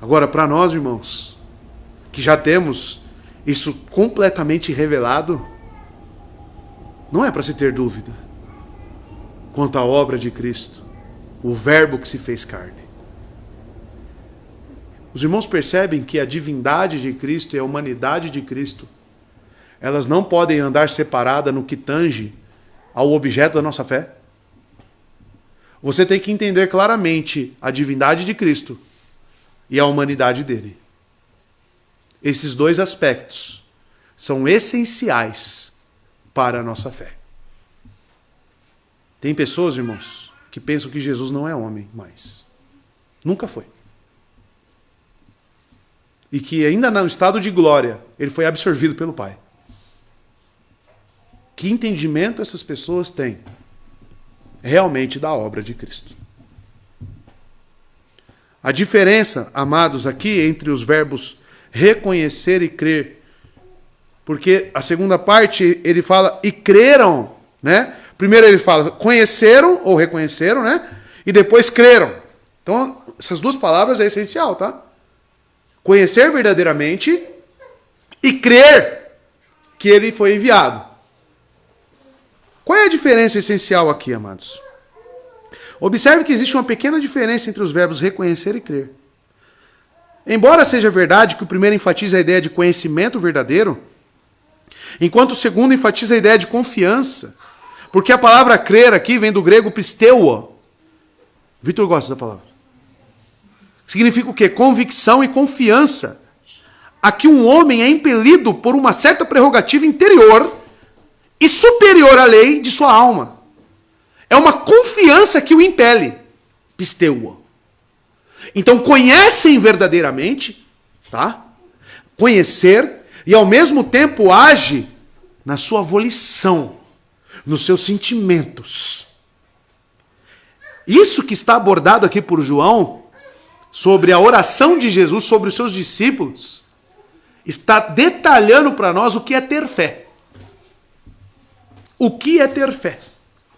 Agora, para nós, irmãos, que já temos isso completamente revelado, não é para se ter dúvida quanto à obra de Cristo, o Verbo que se fez carne. Os irmãos percebem que a divindade de Cristo e a humanidade de Cristo, elas não podem andar separadas no que tange ao objeto da nossa fé? Você tem que entender claramente a divindade de Cristo e a humanidade dele. Esses dois aspectos são essenciais para a nossa fé. Tem pessoas, irmãos, que pensam que Jesus não é homem mais. Nunca foi. E que ainda no estado de glória, ele foi absorvido pelo Pai. Que entendimento essas pessoas têm realmente da obra de Cristo? A diferença, amados, aqui entre os verbos reconhecer e crer, porque a segunda parte ele fala e creram, né? Primeiro ele fala conheceram ou reconheceram, né? E depois creram. Então, essas duas palavras é essencial, tá? Conhecer verdadeiramente e crer que ele foi enviado. Qual é a diferença essencial aqui, amados? Observe que existe uma pequena diferença entre os verbos reconhecer e crer. Embora seja verdade que o primeiro enfatiza a ideia de conhecimento verdadeiro, enquanto o segundo enfatiza a ideia de confiança, porque a palavra crer aqui vem do grego pisteuo. Vitor gosta da palavra. Significa o quê? Convicção e confiança. Aqui um homem é impelido por uma certa prerrogativa interior e superior à lei de sua alma. É uma confiança que o impele. Pisteua. Então conhecem verdadeiramente, tá? Conhecer e ao mesmo tempo age na sua volição, nos seus sentimentos. Isso que está abordado aqui por João, sobre a oração de Jesus sobre os seus discípulos, está detalhando para nós o que é ter fé. O que é ter fé?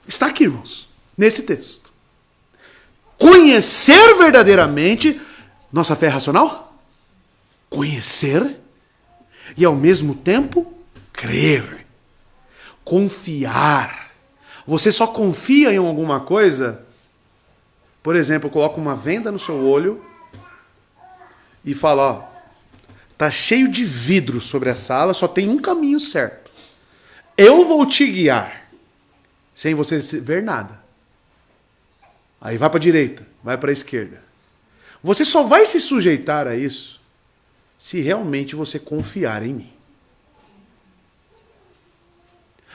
Está aqui, irmãos, nesse texto. Conhecer verdadeiramente, nossa fé é racional? Conhecer e ao mesmo tempo crer. Confiar. Você só confia em alguma coisa, por exemplo, coloca uma venda no seu olho e fala, ó, tá cheio de vidro sobre a sala, só tem um caminho certo. Eu vou te guiar, sem você ver nada. Aí vai para a direita, vai para a esquerda. Você só vai se sujeitar a isso se realmente você confiar em mim.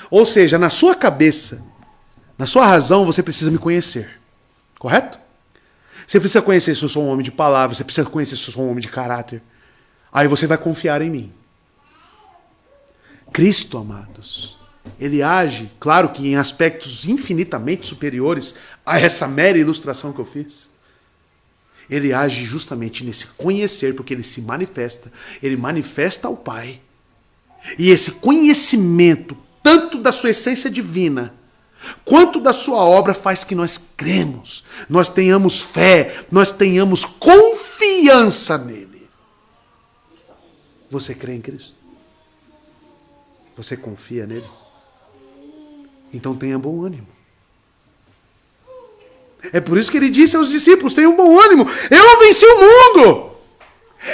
Ou seja, na sua cabeça, na sua razão, você precisa me conhecer. Correto? Você precisa conhecer se eu sou um homem de palavra, você precisa conhecer se eu sou um homem de caráter. Aí você vai confiar em mim. Cristo, amados, ele age, claro que em aspectos infinitamente superiores a essa mera ilustração que eu fiz. Ele age justamente nesse conhecer, porque ele se manifesta, ele manifesta ao Pai. E esse conhecimento, tanto da sua essência divina, quanto da sua obra, faz que nós cremos, nós tenhamos fé, nós tenhamos confiança nele. Você crê em Cristo? Você confia nele? Então tenha bom ânimo. É por isso que ele disse aos discípulos, tenham bom ânimo, eu venci o mundo.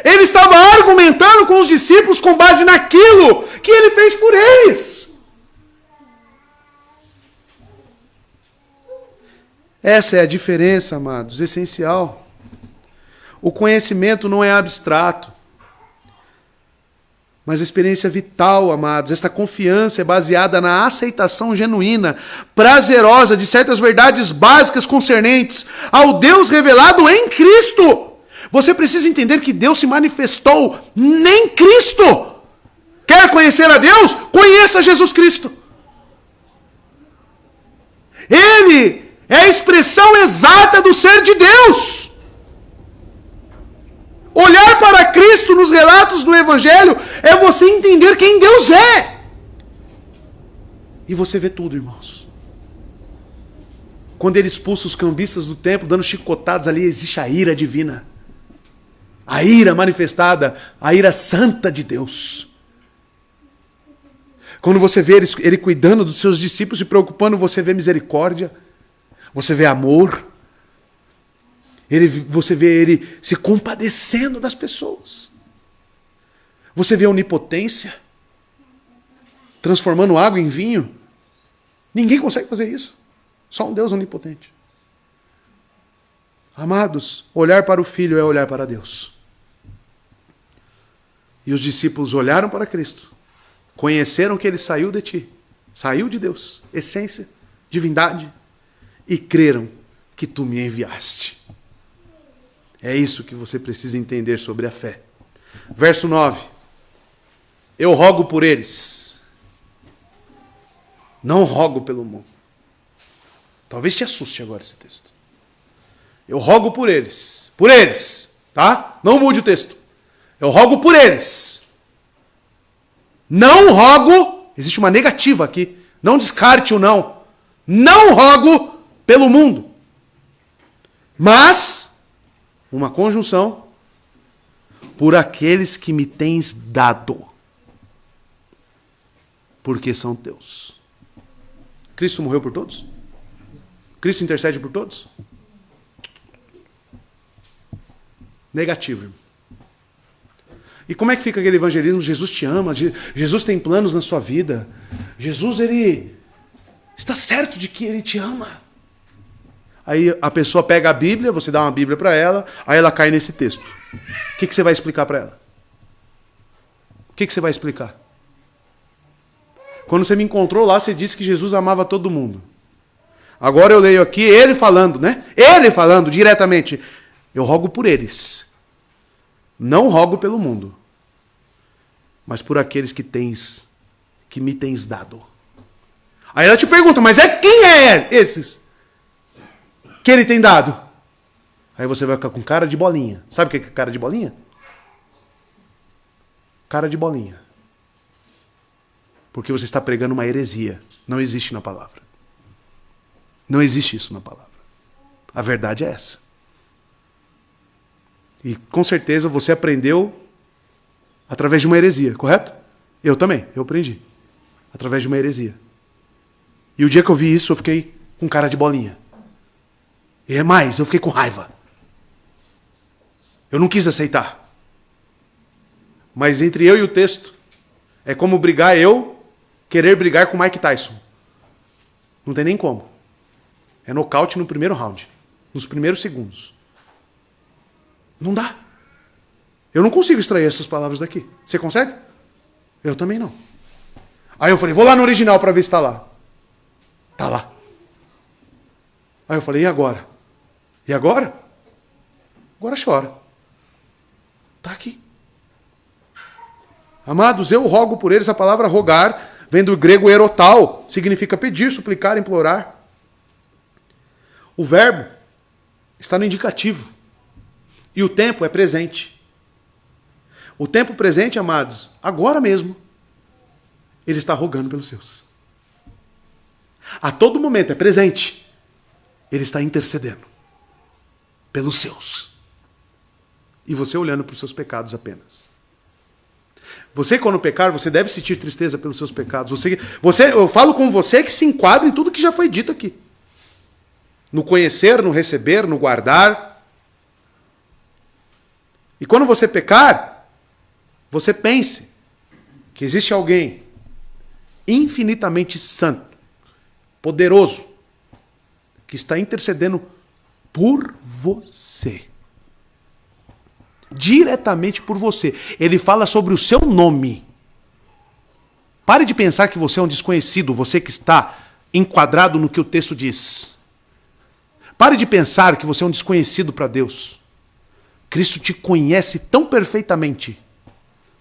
Ele estava argumentando com os discípulos com base naquilo que ele fez por eles. Essa é a diferença, amados, essencial. O conhecimento não é abstrato, mas a experiência vital, amados. Esta confiança é baseada na aceitação genuína, prazerosa de certas verdades básicas concernentes ao Deus revelado em Cristo. Você precisa entender que Deus se manifestou em Cristo. Quer conhecer a Deus? Conheça Jesus Cristo. Ele é a expressão exata do ser de Deus. Olhar para Cristo nos relatos do Evangelho é você entender quem Deus é. E você vê tudo, irmãos. Quando ele expulsa os cambistas do templo, dando chicotadas ali, existe a ira divina. A ira manifestada, a ira santa de Deus. Quando você vê ele cuidando dos seus discípulos, se preocupando, você vê misericórdia, você vê amor. Você vê ele se compadecendo das pessoas. Você vê a onipotência, transformando água em vinho. Ninguém consegue fazer isso. Só um Deus onipotente. Amados, olhar para o Filho é olhar para Deus. E os discípulos olharam para Cristo, conheceram que ele saiu de ti, saiu de Deus, essência, divindade, e creram que tu me enviaste. É isso que você precisa entender sobre a fé. Verso 9. Eu rogo por eles. Não rogo pelo mundo. Talvez te assuste agora esse texto. Eu rogo por eles. Por eles. Tá? Não mude o texto. Eu rogo por eles. Não rogo. Existe uma negativa aqui. Não descarte o não. Não rogo pelo mundo. Mas uma conjunção, por aqueles que me tens dado, porque são teus. Cristo morreu por todos? Cristo intercede por todos? Negativo, irmão. E como é que fica aquele evangelismo? Jesus te ama, Jesus tem planos na sua vida. Jesus, ele está certo de que ele te ama. Aí a pessoa pega a Bíblia, você dá uma Bíblia para ela, aí ela cai nesse texto. O que você vai explicar para ela? que você vai explicar? Quando você me encontrou lá, você disse que Jesus amava todo mundo. Agora eu leio aqui ele falando, né? Ele falando diretamente. Eu rogo por eles. Não rogo pelo mundo, mas por aqueles que me tens dado. Aí ela te pergunta, mas quem é esses que ele tem dado? Aí você vai ficar com cara de bolinha. Sabe o que é cara de bolinha? Cara de bolinha. Porque você está pregando uma heresia. Não existe na palavra. Não existe isso na palavra. A verdade é essa. E com certeza você aprendeu através de uma heresia, correto? Eu também, eu aprendi. Através de uma heresia. E o dia que eu vi isso, eu fiquei com cara de bolinha. E é mais, eu fiquei com raiva. Eu não quis aceitar. Mas entre eu e o texto, é como querer brigar com Mike Tyson. Não tem nem como. É nocaute no primeiro round. Nos primeiros segundos. Não dá. Eu não consigo extrair essas palavras daqui. Você consegue? Eu também não. Aí eu falei, vou lá no original para ver se está lá. Está lá. Aí eu falei, e agora? E agora? Agora chora. Está aqui. Amados, eu rogo por eles. A palavra rogar vem do grego erotal. Significa pedir, suplicar, implorar. O verbo está no indicativo. E o tempo é presente. O tempo presente, amados, agora mesmo, ele está rogando pelos seus. A todo momento é presente. Ele está intercedendo pelos seus. E você olhando para os seus pecados apenas. Você, quando pecar, você deve sentir tristeza pelos seus pecados. Eu falo com você que se enquadra em tudo que já foi dito aqui. No conhecer, no receber, no guardar. E quando você pecar, você pense que existe alguém infinitamente santo, poderoso, que está intercedendo por você. Diretamente por você. Ele fala sobre o seu nome. Pare de pensar que você é um desconhecido, você que está enquadrado no que o texto diz. Pare de pensar que você é um desconhecido para Deus. Cristo te conhece tão perfeitamente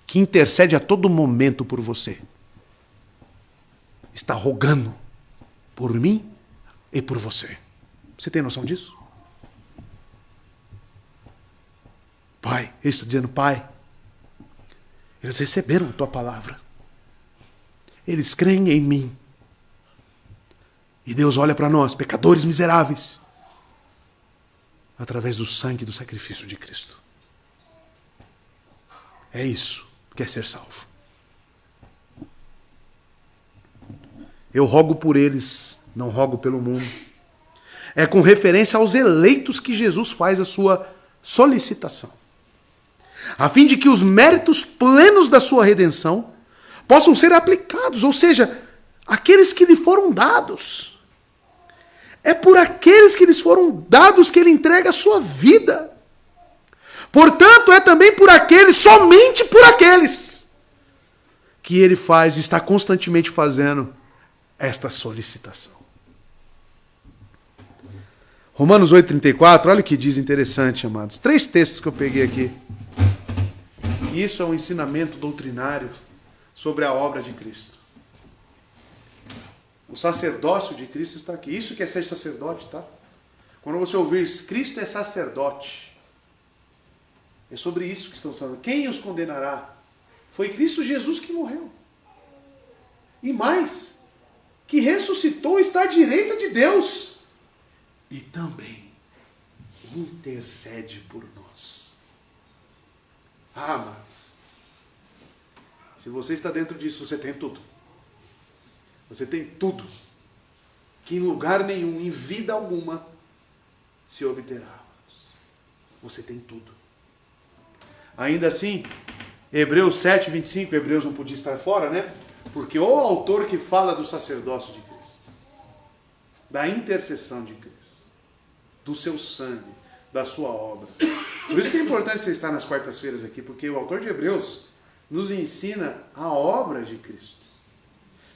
que intercede a todo momento por você. Está rogando por mim e por você. Você tem noção disso? Pai, ele está dizendo, Pai, eles receberam a tua palavra. Eles creem em mim. E Deus olha para nós, pecadores miseráveis, através do sangue do sacrifício de Cristo. É isso que é ser salvo. Eu rogo por eles, não rogo pelo mundo. É com referência aos eleitos que Jesus faz a sua solicitação. A fim de que os méritos plenos da sua redenção possam ser aplicados, ou seja, aqueles que lhe foram dados. É por aqueles que lhes foram dados que ele entrega a sua vida. Portanto, é também por aqueles, somente por aqueles, que ele está constantemente fazendo esta solicitação. Romanos 8,34, olha o que diz interessante, amados. 3 textos que eu peguei aqui. Isso é um ensinamento doutrinário sobre a obra de Cristo. O sacerdócio de Cristo está aqui. Isso que é ser sacerdote, tá? Quando você ouvir Cristo é sacerdote, é sobre isso que estamos falando. Quem os condenará? Foi Cristo Jesus que morreu. E mais, que ressuscitou e está à direita de Deus. E também intercede por nós. Ah, mas se você está dentro disso, você tem tudo. Você tem tudo que em lugar nenhum, em vida alguma, se obterá. Você tem tudo. Ainda assim, Hebreus 7,25, Hebreus não podia estar fora, né? Porque o autor que fala do sacerdócio de Cristo, da intercessão de Cristo, do seu sangue, da sua obra. Por isso que é importante você estar nas quartas-feiras aqui, porque o autor de Hebreus, nos ensina a obra de Cristo.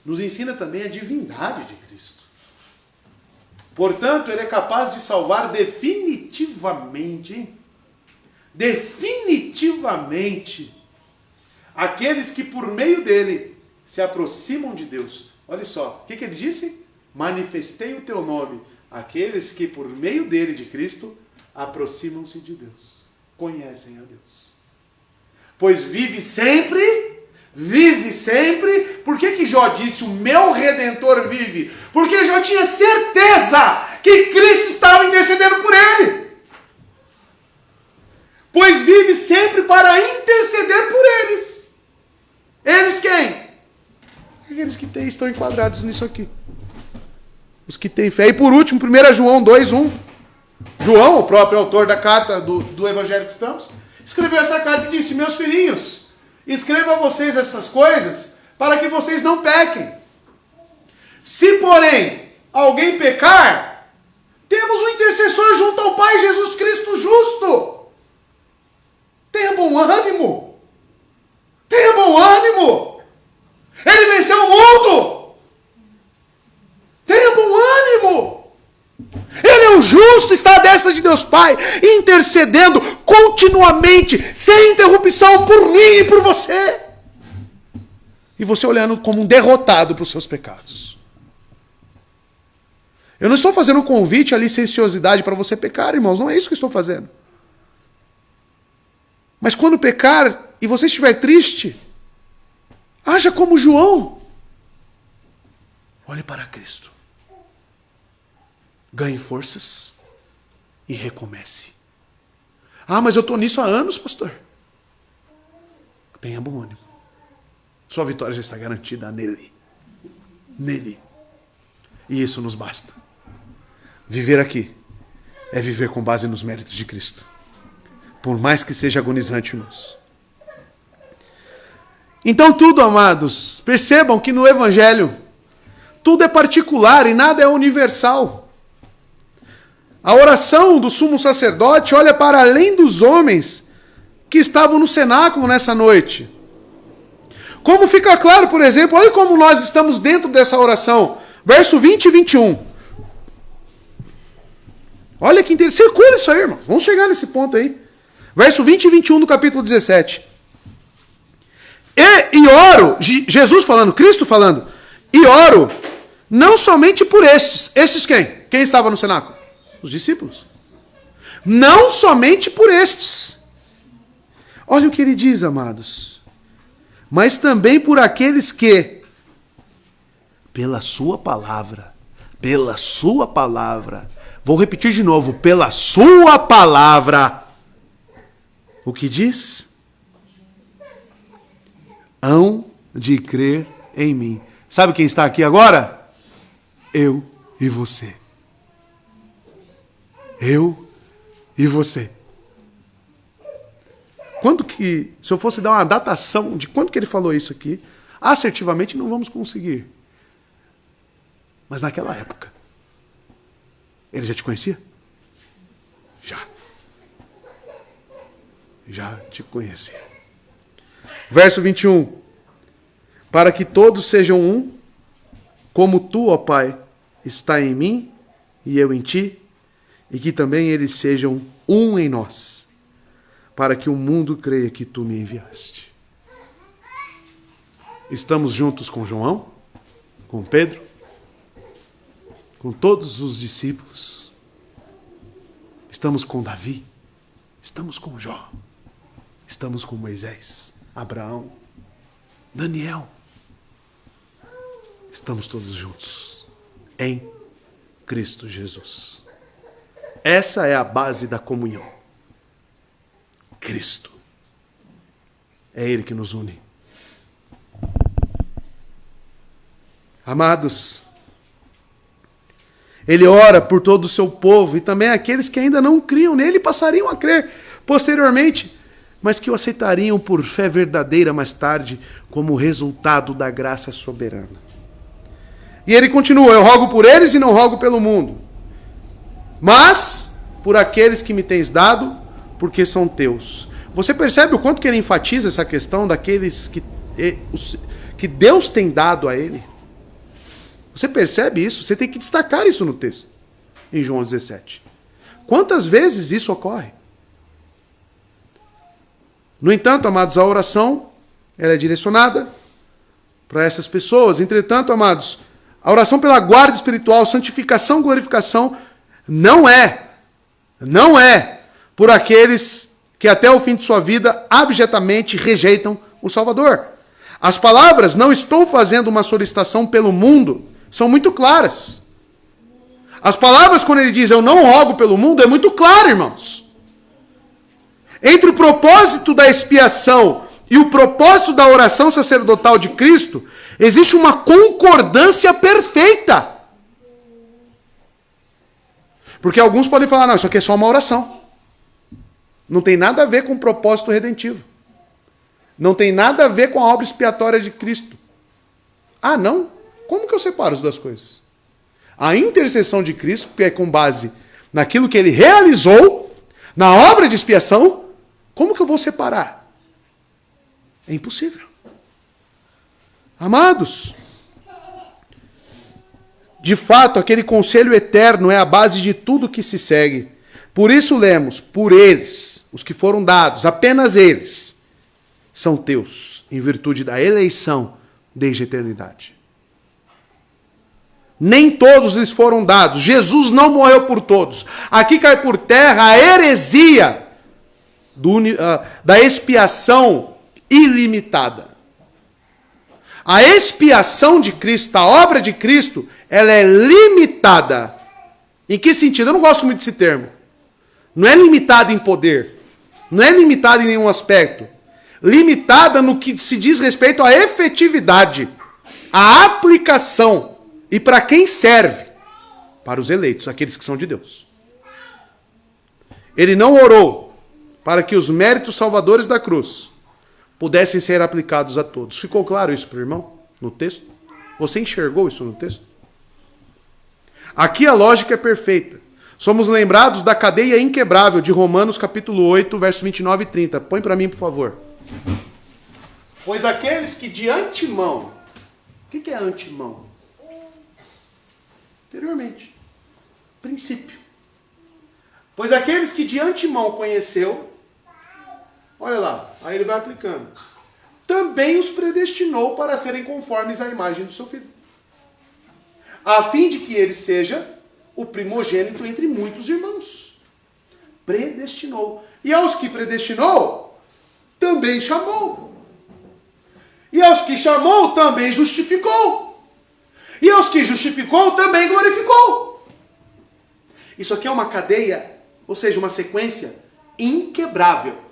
Nos ensina também a divindade de Cristo. Portanto, ele é capaz de salvar definitivamente, aqueles que por meio dele se aproximam de Deus. Olha só, o que ele disse? Manifestei o teu nome. Aqueles que por meio dele, de Cristo, aproximam-se de Deus. Conhecem a Deus. Pois vive sempre. Por que Jó disse, o meu Redentor vive? Porque Jó tinha certeza que Cristo estava intercedendo por ele. Pois vive sempre para interceder por eles. Eles quem? Aqueles que estão enquadrados nisso aqui. Os que têm fé. E por último, 1 João 2:1. João, o próprio autor da carta do Evangelho que estamos, escreveu essa carta e disse, meus filhinhos, escrevo a vocês estas coisas para que vocês não pequem. Se, porém, alguém pecar, temos um intercessor junto ao Pai, Jesus Cristo justo. Tenha bom ânimo. Ele venceu o mundo. Tenha bom ânimo. Ele é o justo, está à destra de Deus Pai, intercedendo continuamente, sem interrupção, por mim e por você. E você olhando como um derrotado para os seus pecados. Eu não estou fazendo um convite à licenciosidade para você pecar, irmãos. Não é isso que eu estou fazendo. Mas quando pecar e você estiver triste, haja como João. Olhe para Cristo. Ganhe forças e recomece. Ah, mas eu estou nisso há anos, pastor. Tenha bom ânimo. Sua vitória já está garantida nele. Nele. E isso nos basta. Viver aqui é viver com base nos méritos de Cristo. Por mais que seja agonizante, irmãos. Então tudo, amados, percebam que no Evangelho tudo é particular e nada é universal. A oração do sumo sacerdote olha para além dos homens que estavam no cenáculo nessa noite. Como fica claro, por exemplo, olha como nós estamos dentro dessa oração. Verso 20 e 21. Olha que interessante. Circula isso aí, irmão. Vamos chegar nesse ponto aí. Verso 20 e 21 do capítulo 17. E oro, Jesus falando, Cristo falando, e oro, não somente por estes. Estes quem? Quem estava no cenáculo? Os discípulos. Não somente por estes. Olha o que ele diz, amados. Mas também por aqueles que, pela sua palavra, vou repetir de novo, pela sua palavra, o que diz? Hão de crer em mim. Sabe quem está aqui agora? Eu e você. Eu e você. Quando que, se eu fosse dar uma datação de quando que ele falou isso aqui, assertivamente não vamos conseguir. Mas naquela época, ele já te conhecia? Já te conhecia. Verso 21. Para que todos sejam um, como tu, ó Pai, está em mim e eu em ti, e que também eles sejam um em nós, para que o mundo creia que tu me enviaste. Estamos juntos com João, com Pedro, com todos os discípulos. Estamos com Davi, estamos com Jó, estamos com Moisés, Abraão, Daniel. Estamos todos juntos em Cristo Jesus. Essa é a base da comunhão. Cristo. É Ele que nos une. Amados, Ele ora por todo o seu povo e também aqueles que ainda não criam nele passariam a crer posteriormente, mas que o aceitariam por fé verdadeira mais tarde como resultado da graça soberana. E ele continua, eu rogo por eles e não rogo pelo mundo, mas por aqueles que me tens dado, porque são teus. Você percebe o quanto que ele enfatiza essa questão daqueles que Deus tem dado a ele? Você percebe isso? Você tem que destacar isso no texto, em João 17. Quantas vezes isso ocorre? No entanto, amados, a oração ela é direcionada para essas pessoas. Entretanto, amados, a oração pela guarda espiritual, santificação, glorificação, não é por aqueles que até o fim de sua vida abjetamente rejeitam o Salvador. As palavras, não estou fazendo uma solicitação pelo mundo, são muito claras. As palavras, quando ele diz eu não rogo pelo mundo, é muito claro, irmãos. Entre o propósito da expiação e o propósito da oração sacerdotal de Cristo, existe uma concordância perfeita. Porque alguns podem falar, não, isso aqui é só uma oração. Não tem nada a ver com o propósito redentivo. Não tem nada a ver com a obra expiatória de Cristo. Ah, não? Como que eu separo as duas coisas? A intercessão de Cristo, que é com base naquilo que ele realizou, na obra de expiação, como que eu vou separar? É impossível. Amados, de fato, aquele conselho eterno é a base de tudo que se segue. Por isso lemos, por eles, os que foram dados, apenas eles, são teus, em virtude da eleição desde a eternidade. Nem todos lhes foram dados. Jesus não morreu por todos. Aqui cai por terra a heresia da expiação ilimitada. A expiação de Cristo, a obra de Cristo, ela é limitada. Em que sentido? Eu não gosto muito desse termo. Não é limitada em poder. Não é limitada em nenhum aspecto. Limitada no que se diz respeito à efetividade, à aplicação. E para quem serve? Para os eleitos, aqueles que são de Deus. Ele não orou para que os méritos salvadores da cruz pudessem ser aplicados a todos. Ficou claro isso para o irmão? No texto? Você enxergou isso no texto? Aqui a lógica é perfeita. Somos lembrados da cadeia inquebrável de Romanos capítulo 8, versos 29 e 30. Põe para mim, por favor. Pois aqueles que de antemão... O que é antemão? Anteriormente. Princípio. Pois aqueles que de antemão conheceu... Olha lá, aí ele vai aplicando. Também os predestinou para serem conformes à imagem do seu filho, a fim de que ele seja o primogênito entre muitos irmãos. Predestinou. E aos que predestinou, também chamou. E aos que chamou, também justificou. E aos que justificou, também glorificou. Isso aqui é uma cadeia, ou seja, uma sequência inquebrável.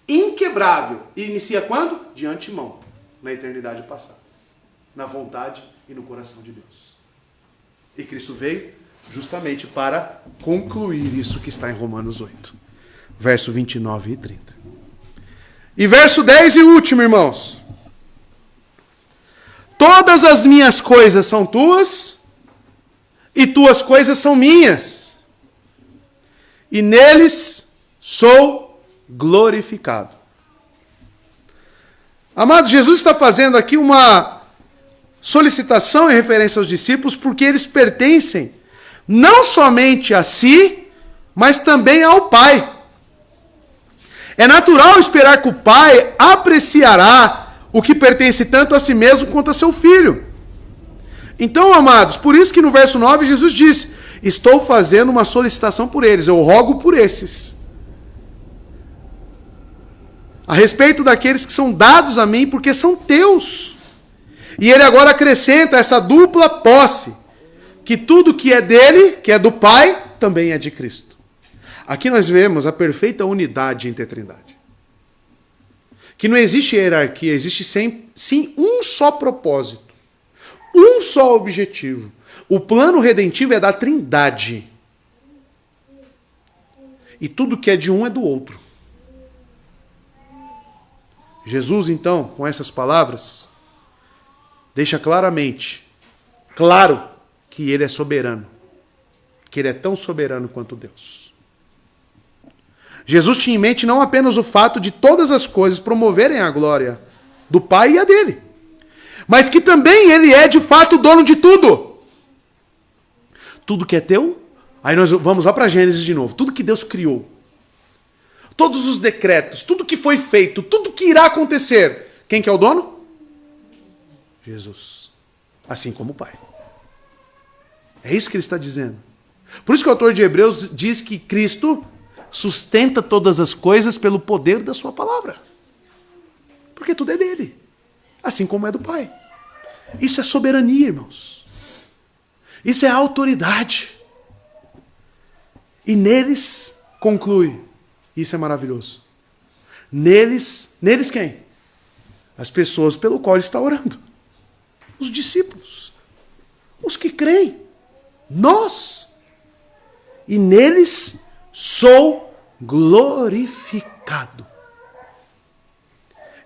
Inquebrável. E inicia quando? De antemão. Na eternidade passada. Na vontade e no coração de Deus. E Cristo veio justamente para concluir isso que está em Romanos 8. Verso 29 e 30. E verso 10 e último, irmãos. Todas as minhas coisas são tuas, e tuas coisas são minhas. E neles sou glorificado. Amado, Jesus está fazendo aqui uma solicitação em referência aos discípulos, porque eles pertencem não somente a si, mas também ao Pai. É natural esperar que o Pai apreciará o que pertence tanto a si mesmo quanto a seu Filho. Então, amados, por isso que no verso 9 Jesus disse, estou fazendo uma solicitação por eles, eu rogo por esses. A respeito daqueles que são dados a mim, porque são teus. E ele agora acrescenta essa dupla posse, que tudo que é dele, que é do Pai, também é de Cristo. Aqui nós vemos a perfeita unidade entre a Trindade. Que não existe hierarquia, existe sim um só propósito, um só objetivo. O plano redentivo é da Trindade. E tudo que é de um é do outro. Jesus, então, com essas palavras, deixa claramente, claro, que ele é soberano. Que ele é tão soberano quanto Deus. Jesus tinha em mente não apenas o fato de todas as coisas promoverem a glória do Pai e a dele, mas que também ele é de fato o dono de tudo. Tudo que é teu, aí nós vamos lá para Gênesis de novo, tudo que Deus criou, todos os decretos, tudo que foi feito, tudo que irá acontecer, quem que é o dono? Jesus, assim como o Pai. É isso que ele está dizendo. Por isso que o autor de Hebreus diz que Cristo sustenta todas as coisas pelo poder da sua palavra. Porque tudo é dele, assim como é do Pai. Isso é soberania, irmãos. Isso é autoridade. E neles, conclui, isso é maravilhoso. Neles quem? As pessoas pelo qual ele está orando. Os discípulos. Os que creem. Nós. E neles sou glorificado.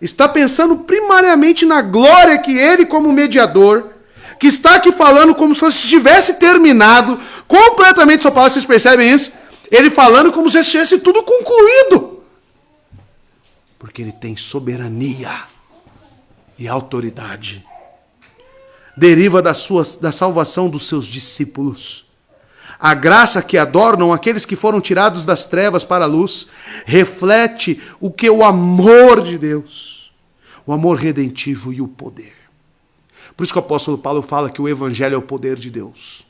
Está pensando primariamente na glória que ele, como mediador, que está aqui falando como se tivesse terminado completamente sua palavra. Vocês percebem isso? Ele falando como se estivesse tudo concluído. Porque ele tem soberania e autoridade. Deriva da salvação dos seus discípulos. A graça que adornam aqueles que foram tirados das trevas para a luz reflete o amor de Deus, o amor redentivo e o poder. Por isso que o apóstolo Paulo fala que o evangelho é o poder de Deus.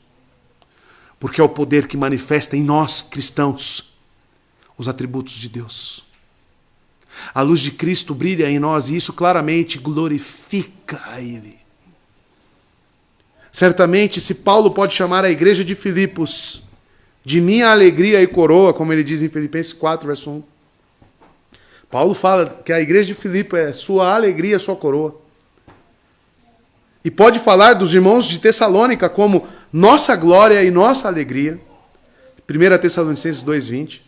Porque é o poder que manifesta em nós, cristãos, os atributos de Deus. A luz de Cristo brilha em nós e isso claramente glorifica a Ele. Certamente, se Paulo pode chamar a igreja de Filipos de minha alegria e coroa, como ele diz em Filipenses 4, verso 1. Paulo fala que a igreja de Filipe é sua alegria, sua coroa. E pode falar dos irmãos de Tessalônica como nossa glória e nossa alegria. 1 Tessalonicenses 2:20.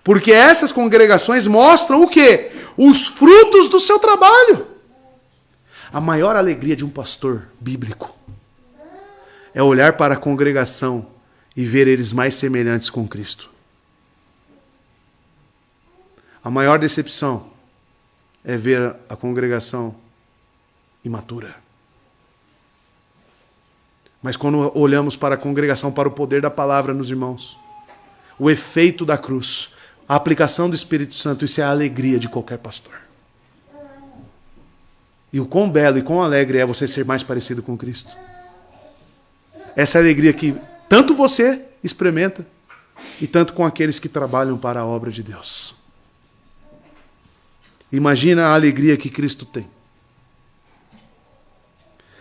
Porque essas congregações mostram o quê? Os frutos do seu trabalho. A maior alegria de um pastor bíblico é olhar para a congregação e ver eles mais semelhantes com Cristo. A maior decepção é ver a congregação imatura. Mas quando olhamos para a congregação, para o poder da palavra nos irmãos, o efeito da cruz, a aplicação do Espírito Santo, isso é a alegria de qualquer pastor. E o quão belo e quão alegre é você ser mais parecido com Cristo. Essa alegria que tanto você experimenta e tanto com aqueles que trabalham para a obra de Deus. Imagina a alegria que Cristo tem.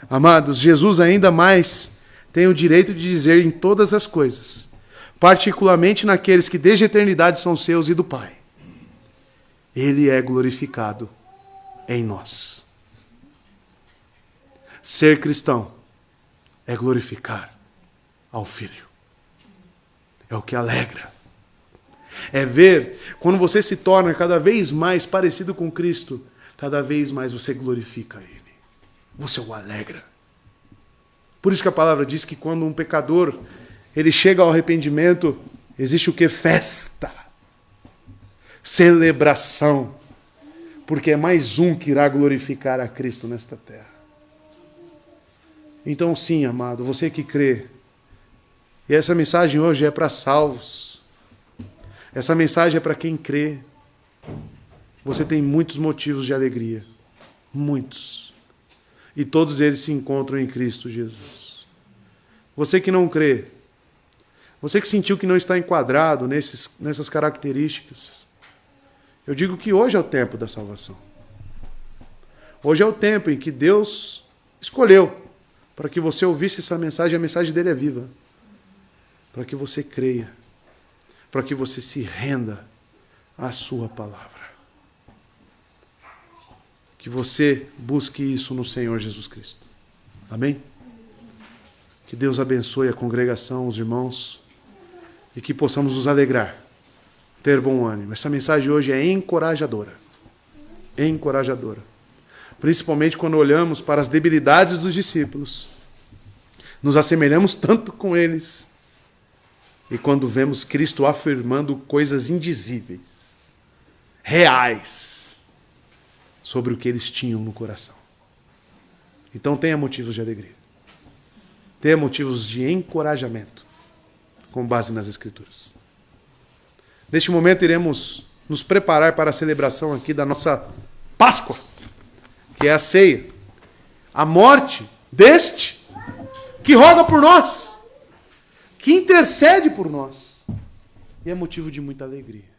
Amados, Jesus ainda mais tem o direito de dizer em todas as coisas, particularmente naqueles que desde a eternidade são seus e do Pai. Ele é glorificado em nós. Ser cristão é glorificar ao Filho. É o que alegra. É ver, quando você se torna cada vez mais parecido com Cristo, cada vez mais você glorifica Ele. Você o alegra. Por isso que a palavra diz que quando um pecador ele chega ao arrependimento, existe o que? Festa. Celebração. Porque é mais um que irá glorificar a Cristo nesta terra. Então sim, amado, você que crê, e essa mensagem hoje é para salvos, essa mensagem é para quem crê, você tem muitos motivos de alegria, muitos, e todos eles se encontram em Cristo Jesus. Você que não crê, você que sentiu que não está enquadrado nessas características, eu digo que hoje é o tempo da salvação. Hoje é o tempo em que Deus escolheu para que você ouvisse essa mensagem, a mensagem dele é viva. Para que você creia, para que você se renda à sua palavra. Que você busque isso no Senhor Jesus Cristo. Amém? Que Deus abençoe a congregação, os irmãos, e que possamos nos alegrar, ter bom ânimo. Essa mensagem hoje é encorajadora. Encorajadora. Principalmente quando olhamos para as debilidades dos discípulos. Nos assemelhamos tanto com eles. E quando vemos Cristo afirmando coisas indizíveis, reais, sobre o que eles tinham no coração. Então tenha motivos de alegria. Tenha motivos de encorajamento, com base nas Escrituras. Neste momento iremos nos preparar para a celebração aqui da nossa Páscoa, que é a ceia. A morte deste que roga por nós, que intercede por nós. E é motivo de muita alegria.